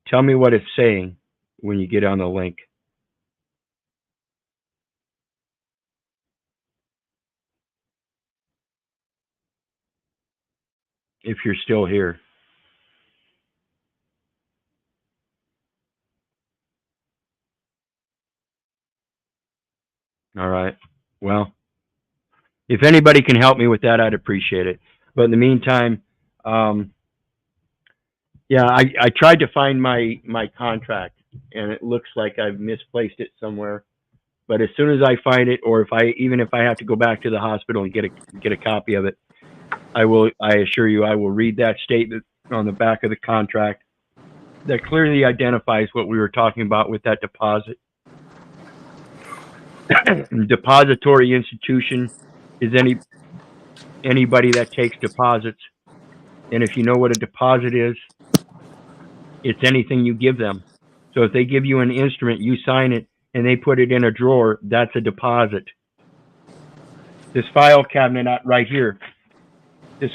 Tell me what it's saying when you get on the link. If you're still here. All right. Well, if anybody can help me with that, I'd appreciate it. But in the meantime, yeah, I tried to find my contract, and it looks like I've misplaced it somewhere. But as soon as I find it, or if I have to go back to the hospital and get a copy of it, I assure you, I will read that statement on the back of the contract that clearly identifies what we were talking about with that deposit. Depository institution is anybody that takes deposits. And if you know what a deposit is, it's anything you give them. So if they give you an instrument, you sign it, and they put it in a drawer, that's a deposit. This file cabinet right here, is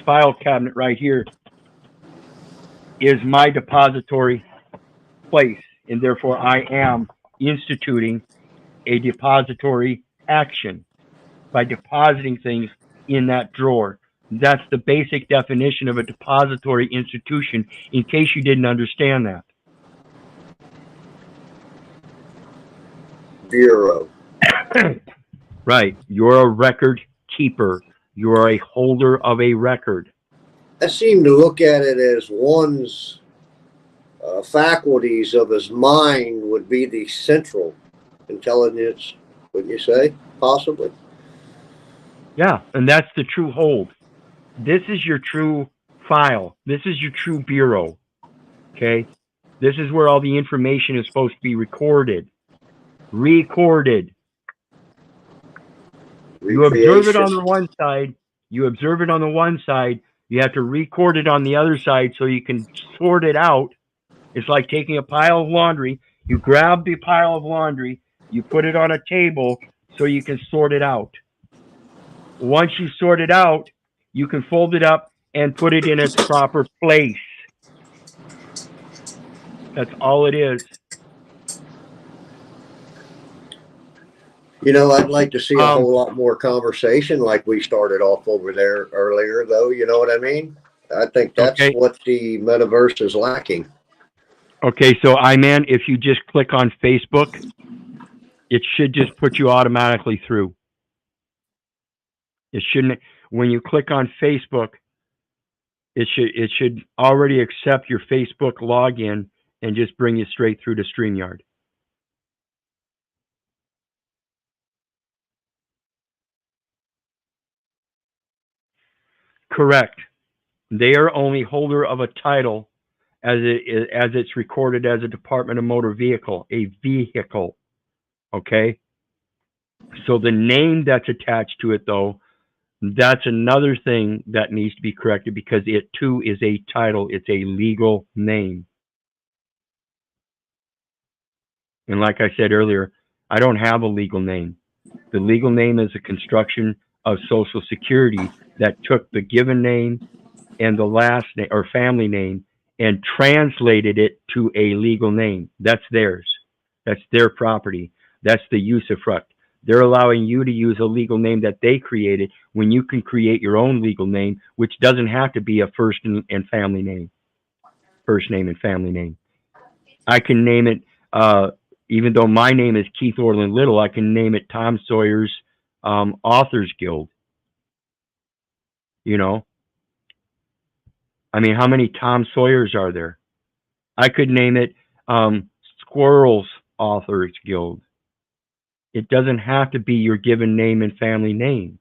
my depository place, and therefore I am instituting a depository action by depositing things in that drawer. That's the basic definition of a depository institution, in case you didn't understand that. Bureau. Right. You're a record keeper. You're a holder of a record. I seem to look at it as one's faculties of his mind would be the central intelligence, wouldn't you say? Possibly. Yeah, and that's the true hold. This is your true file. This is your true bureau. Okay? This is where all the information is supposed to be recorded. Recorded. You observe it on the one side. You observe it on the one side. You have to record it on the other side so you can sort it out. It's like taking a pile of laundry. You grab the pile of laundry, you put it on a table so you can sort it out. Once you sort it out, you can fold it up and put it in its proper place. That's all it is. You know, I'd like to see a whole lot more conversation like we started off over there earlier, though. You know what I mean? I think that's what the metaverse is lacking. Okay, so Iman, if you just click on Facebook, it should just put you automatically through. It shouldn't. When you click on Facebook, it should already accept your Facebook login and just bring you straight through to StreamYard. Correct. They are only holder of a title as it's recorded as a Department of Motor Vehicle, a vehicle. Okay? So the name that's attached to it, though, that's another thing that needs to be corrected, because it too is a title. It's a legal name. And like I said earlier, I don't have a legal name. The legal name is a construction of Social Security that took the given name and the last name or family name and translated it to a legal name. That's theirs. That's their property. That's the usufruct. They're allowing you to use a legal name that they created when you can create your own legal name, which doesn't have to be a first and family name. First name and family name. I can name it, even though my name is Keith Orland Little, I can name it Tom Sawyer's Authors Guild. You know? I mean, how many Tom Sawyers are there? I could name it Squirrel's Authors Guild. It doesn't have to be your given name and family name,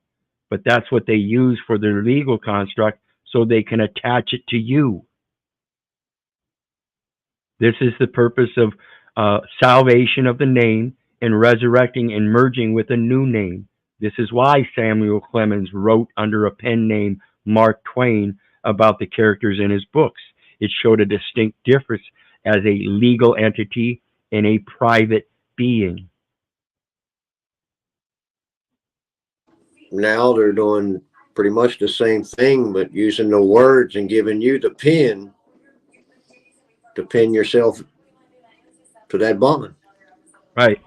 but that's what they use for their legal construct so they can attach it to you. This is the purpose of salvation of the name and resurrecting and merging with a new name. This is why Samuel Clemens wrote under a pen name Mark Twain about the characters in his books. It showed a distinct difference as a legal entity and a private being. Now they're doing pretty much the same thing, but using the words and giving you the pin to pin yourself to that button. Right.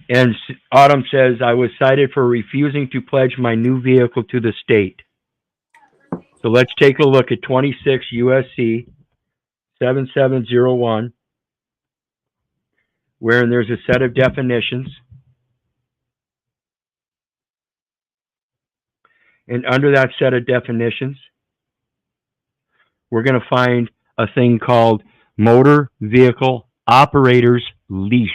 And Autumn says, I was cited for refusing to pledge my new vehicle to the state. So let's take a look at 26 USC 7701, wherein there's a set of definitions. And under that set of definitions, we're going to find a thing called motor vehicle operator's lease.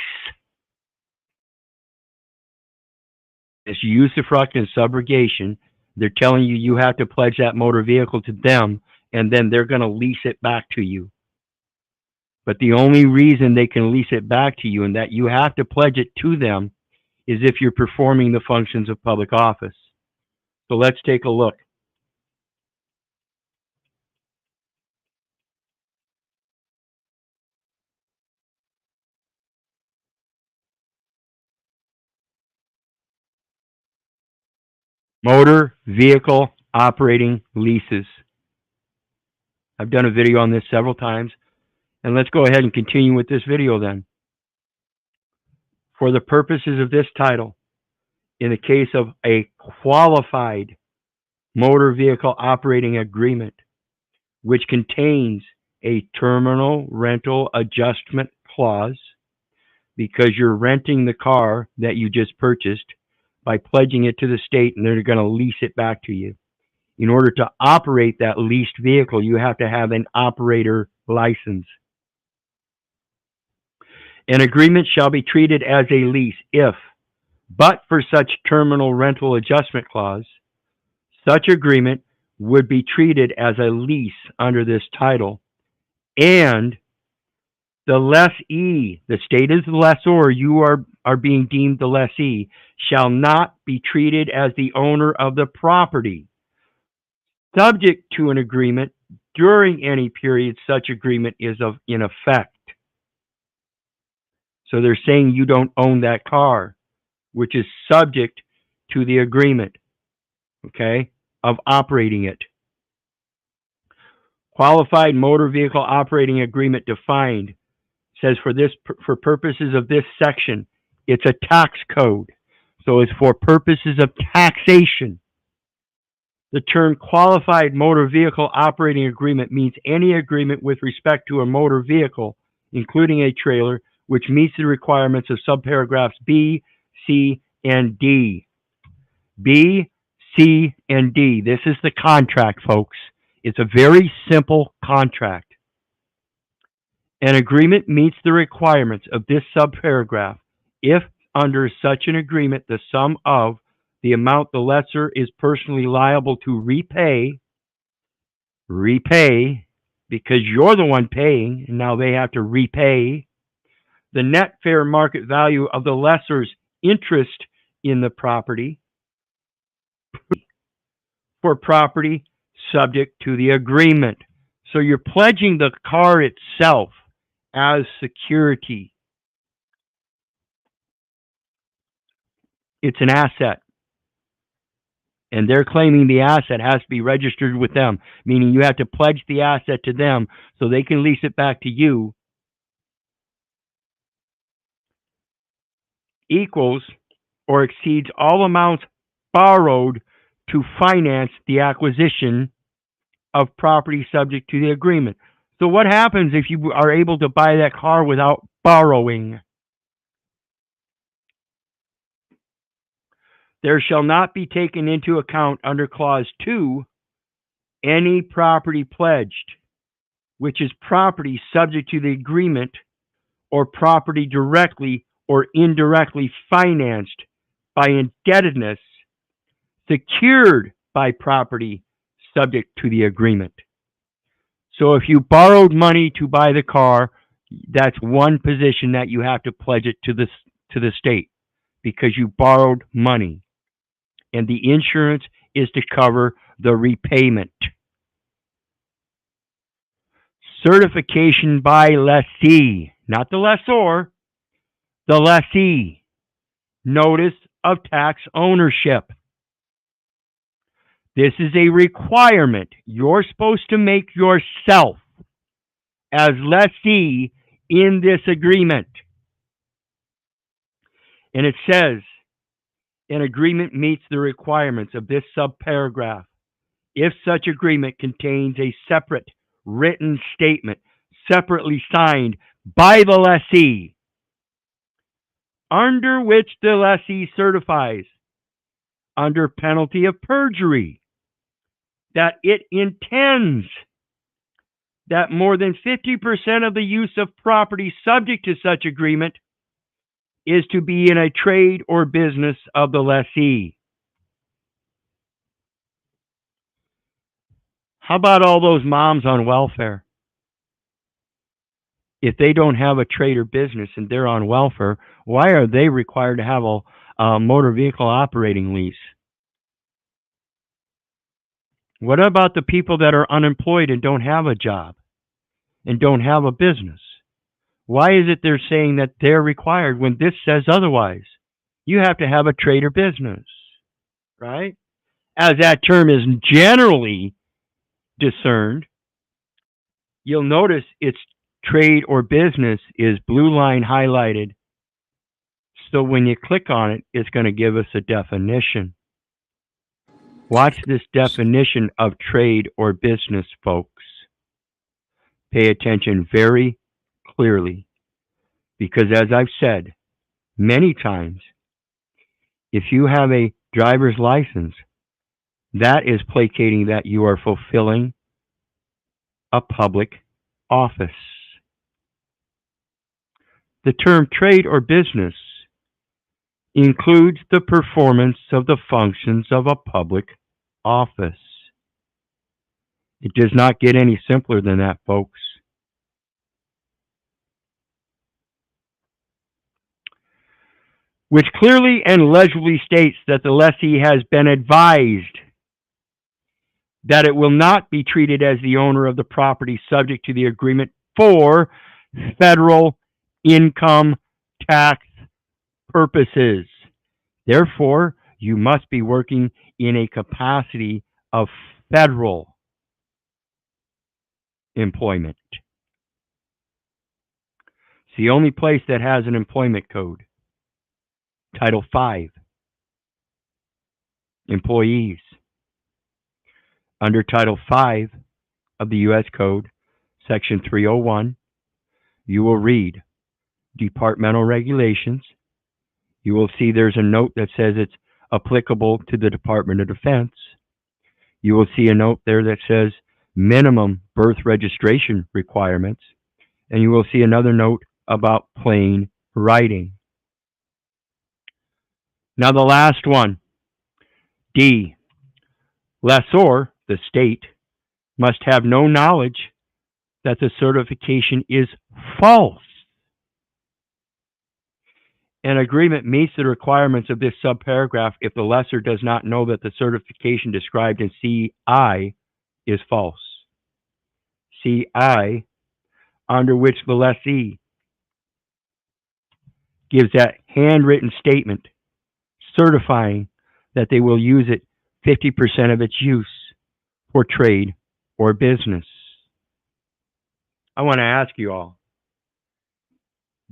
It's usufruct and subrogation. They're telling you you have to pledge that motor vehicle to them, and then they're going to lease it back to you. But the only reason they can lease it back to you and that you have to pledge it to them is if you're performing the functions of public office. So let's take a look. Motor vehicle operating leases. I've done a video on this several times. And let's go ahead and continue with this video then. For the purposes of this title, in the case of a qualified motor vehicle operating agreement, which contains a terminal rental adjustment clause, because you're renting the car that you just purchased by pledging it to the state, and they're going to lease it back to you. In order to operate that leased vehicle, you have to have an operator license. An agreement shall be treated as a lease if, but for such terminal rental adjustment clause, such agreement would be treated as a lease under this title, and the lessee, the state is the lessor, you are being deemed the lessee, shall not be treated as the owner of the property, subject to an agreement during any period such agreement is in effect. So they're saying you don't own that car, which is subject to the agreement, okay, of operating it. Qualified motor vehicle operating agreement defined says for purposes of this section, it's a tax code. So it's for purposes of taxation. The term qualified motor vehicle operating agreement means any agreement with respect to a motor vehicle, including a trailer, which meets the requirements of subparagraphs B, C, and D. B, C, and D. This is the contract, folks. It's a very simple contract. An agreement meets the requirements of this subparagraph if, under such an agreement, the sum of the amount the lessor is personally liable to repay, because you're the one paying, and now they have to repay, the net fair market value of the lessor's interest in the property for property subject to the agreement. So you're pledging the car itself as security. It's an asset. And they're claiming the asset has to be registered with them, meaning you have to pledge the asset to them so they can lease it back to you, equals or exceeds all amounts borrowed to finance the acquisition of property subject to the agreement. So what happens if you are able to buy that car without borrowing? There shall not be taken into account under Clause 2 any property pledged, which is property subject to the agreement, or property directly or indirectly financed by indebtedness secured by property subject to the agreement. So if you borrowed money to buy the car, that's one position that you have to pledge it to the state, because you borrowed money. And the insurance is to cover the repayment. Certification by lessee, not the lessor, the lessee. Notice of tax ownership. This is a requirement you're supposed to make yourself as lessee in this agreement. And it says, an agreement meets the requirements of this subparagraph if such agreement contains a separate written statement separately signed by the lessee, under which the lessee certifies, under penalty of perjury, that it intends that more than 50% of the use of property subject to such agreement is to be in a trade or business of the lessee. How about all those moms on welfare? If they don't have a trade or business and they're on welfare, why are they required to have a motor vehicle operating lease? What about the people that are unemployed and don't have a job and don't have a business? Why is it they're saying that they're required when this says otherwise? You have to have a trade or business, right? as that term is generally discerned, you'll notice its trade or business is blue line highlighted. So when you click on it, it's going to give us a definition. Watch this definition of trade or business, folks. Pay attention very clearly, because as I've said many times, if you have a driver's license, that is placating that you are fulfilling a public office. The term trade or business includes the performance of the functions of a public office. It does not get any simpler than that, folks. Which clearly and legibly states that the lessee has been advised that it will not be treated as the owner of the property subject to the agreement for federal income tax purposes. Therefore, you must be working in a capacity of federal employment. It's the only place that has an employment code. Title V, employees. Under Title V of the U.S. Code, Section 301, you will read departmental regulations. You will see there's a note that says it's applicable to the Department of Defense. You will see a note there that says minimum birth registration requirements. And you will see another note about plain writing. Now the last one, D. Lessor, the state, must have no knowledge that the certification is false. An agreement meets the requirements of this subparagraph if the lessor does not know that the certification described in CI is false. CI, under which the lessee gives that handwritten statement certifying that they will use it 50% of its use for trade or business. I want to ask you all,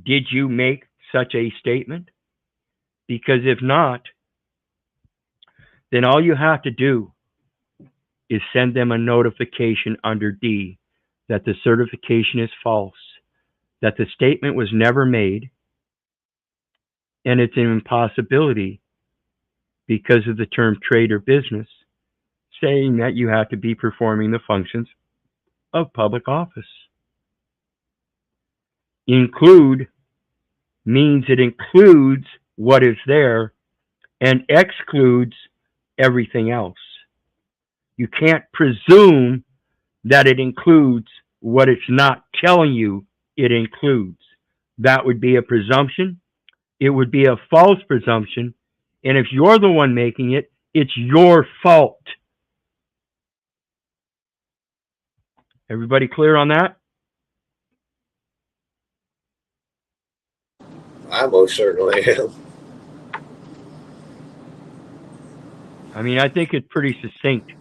did you make such a statement? Because if not, then all you have to do is send them a notification under D that the certification is false, that the statement was never made, and it's an impossibility because of the term trade or business, saying that you have to be performing the functions of public office. Include means it includes what is there and excludes everything else. You can't presume that it includes what it's not telling you it includes. That would be a presumption. It would be a false presumption. And if you're the one making it, it's your fault. Everybody clear on that? I most certainly am. I mean, I think it's pretty succinct.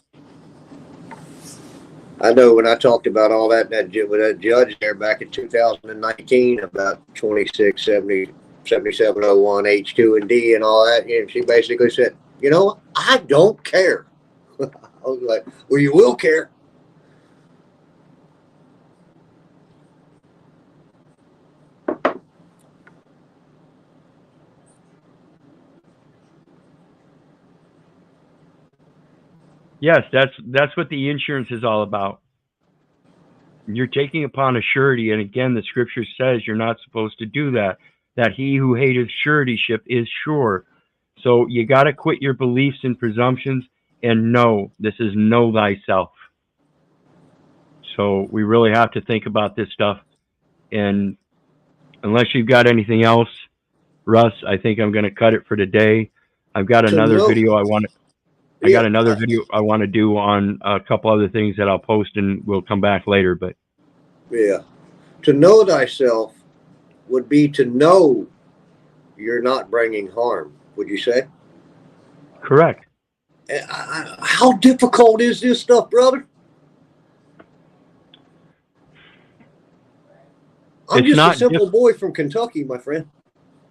I know when I talked about all that with that judge there back in 2019 about 2670, 7701 H2 and D and all that, and she basically said, you know, I don't care. I was like, well, you will care. Yes, that's what the insurance is all about. You're taking upon a surety, and again, the scripture says you're not supposed to do that. That he who hateth suretyship is sure. So you got to quit your beliefs and presumptions and know this is know thyself. So we really have to think about this stuff. And unless you've got anything else, Russ, I think I'm going to cut it for today. I've got another video I got another video I want to do on a couple other things that I'll post, and we'll come back later. But yeah, to know thyself would be to know you're not bringing harm. Would you say? Correct. How difficult is this stuff, brother? I'm It's just a not simple boy from Kentucky, my friend.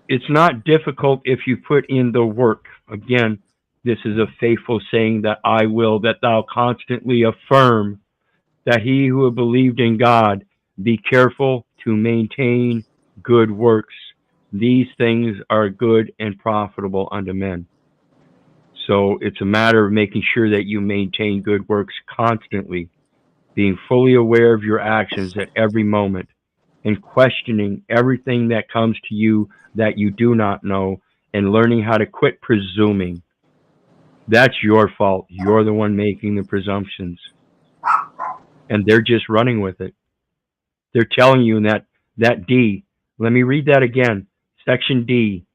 it's not difficult if you put in the work. Again, this is a faithful saying that I will that thou constantly affirm that he who believed in God be careful to maintain good works. These things are good and profitable unto men. So it's a matter of making sure that you maintain good works constantly, being fully aware of your actions at every moment, and questioning everything that comes to you that you do not know, and learning how to quit presuming. That's your fault. You're the one making the presumptions, and they're just running with it. They're telling you in that D. Let me read that again. Section D.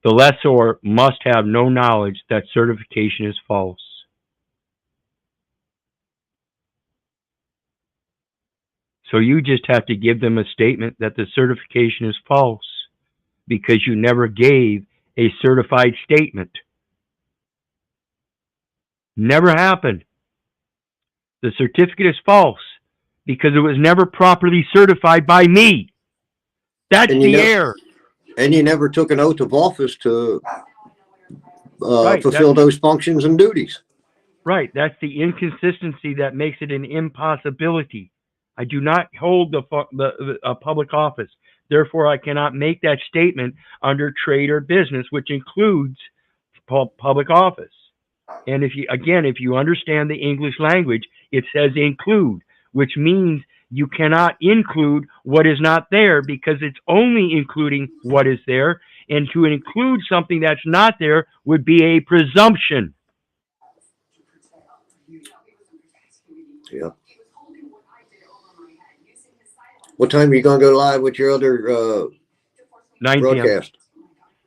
The lessor must have no knowledge that certification is false. So you just have to give them a statement that the certification is false because you never gave a certified statement. Never happened. The certificate is false because it was never properly certified by me. That's And the error. And you never took an oath of office to Right. fulfill those functions and duties. Right. That's the inconsistency that makes it an impossibility. I do not hold a public office. Therefore, I cannot make that statement under trade or business, which includes public office. And if you understand the English language, it says include, which means you cannot include what is not there because it's only including what is there. And to include something that's not there would be a presumption. Yeah. What time are you going to go live with your other 9 broadcast?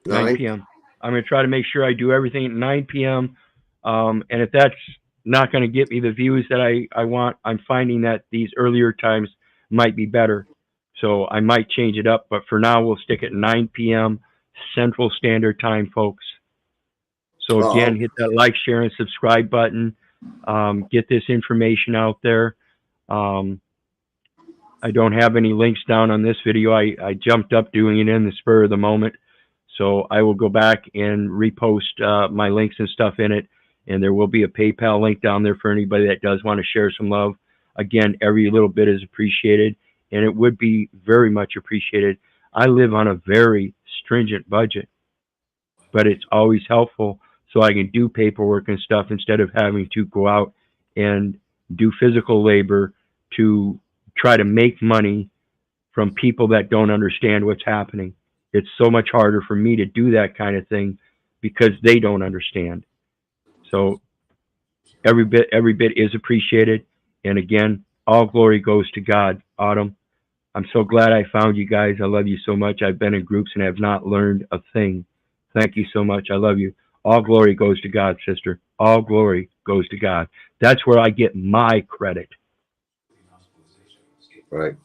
p.m. 9 p.m. I'm going to try to make sure I do everything at 9 p.m. And if that's not going to get me the views that I want, I'm finding that these earlier times might be better. So I might change it up. But for now, we'll stick at 9 p.m. Central Standard Time, folks. So again, hit that like, share, and subscribe button. Get this information out there. I don't have any links down on this video. I jumped up doing it in the spur of the moment. So I will go back and repost my links and stuff in it. And there will be a PayPal link down there for anybody that does want to share some love. Again, every little bit is appreciated, and it would be very much appreciated. I live on a very stringent budget, but it's always helpful so I can do paperwork and stuff instead of having to go out and do physical labor to try to make money from people that don't understand what's happening. It's so much harder for me to do that kind of thing because they don't understand. So every bit is appreciated. And again, all glory goes to God. Autumn, I'm so glad I found you guys. I love you so much. I've been in groups and have not learned a thing. Thank you so much. I love you. All glory goes to God, sister. All glory goes to God. That's where I get my credit. Right.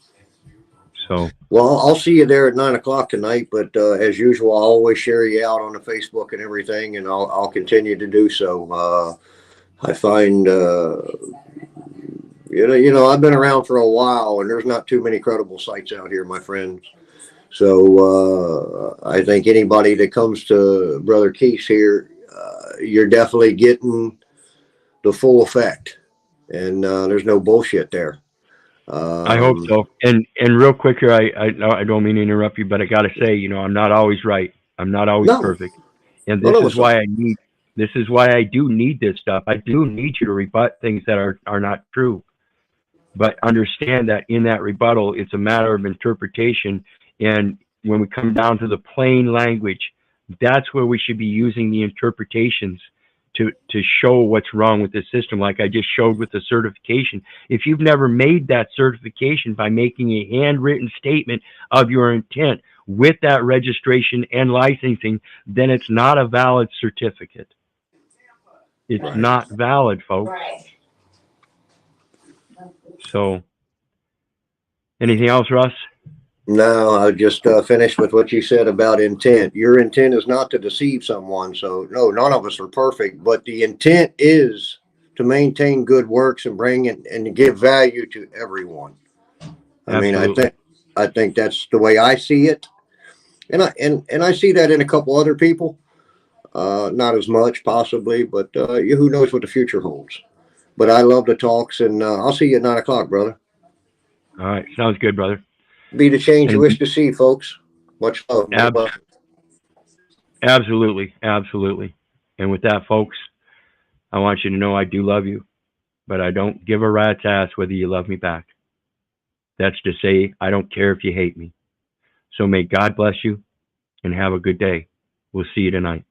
So, well, I'll see you there at 9 o'clock tonight. But as usual, I'll always share you out on the Facebook and everything, and I'll continue to do so. I find, I've been around for a while, and there's not too many credible sites out here, my friends. So I think anybody that comes to Brother Keith's here, you're definitely getting the full effect, and there's no bullshit there. I hope so. And real quick here, I don't mean to interrupt you, but I got to say, I'm not always right. I'm not always perfect. And this is why I do need this stuff. I do need you to rebut things that are not true. But understand that in that rebuttal, it's a matter of interpretation. And when we come down to the plain language, that's where we should be using the interpretations to show what's wrong with the system, like I just showed with the certification. If you've never made that certification by making a handwritten statement of your intent with that registration and licensing, then it's not a valid certificate. It's not valid, folks. So, anything else, Russ? No, I just finished with what you said about intent. Your intent is not to deceive someone. So, no, none of us are perfect, but the intent is to maintain good works and bring it and to give value to everyone. I mean, Absolutely. I think that's the way I see it. And I see that in a couple other people. Not as much possibly, but who knows what the future holds. But I love the talks, and I'll see you at 9 o'clock, brother. All right. Sounds good, brother. Be the change you And wish to see, folks. Much love. Much ab- love. absolutely. Absolutely. And with that, folks, I want you to know I do love you, but I don't give a rat's ass whether you love me back. That's to say, I don't care if you hate me. So may God bless you and have a good day. We'll see you tonight.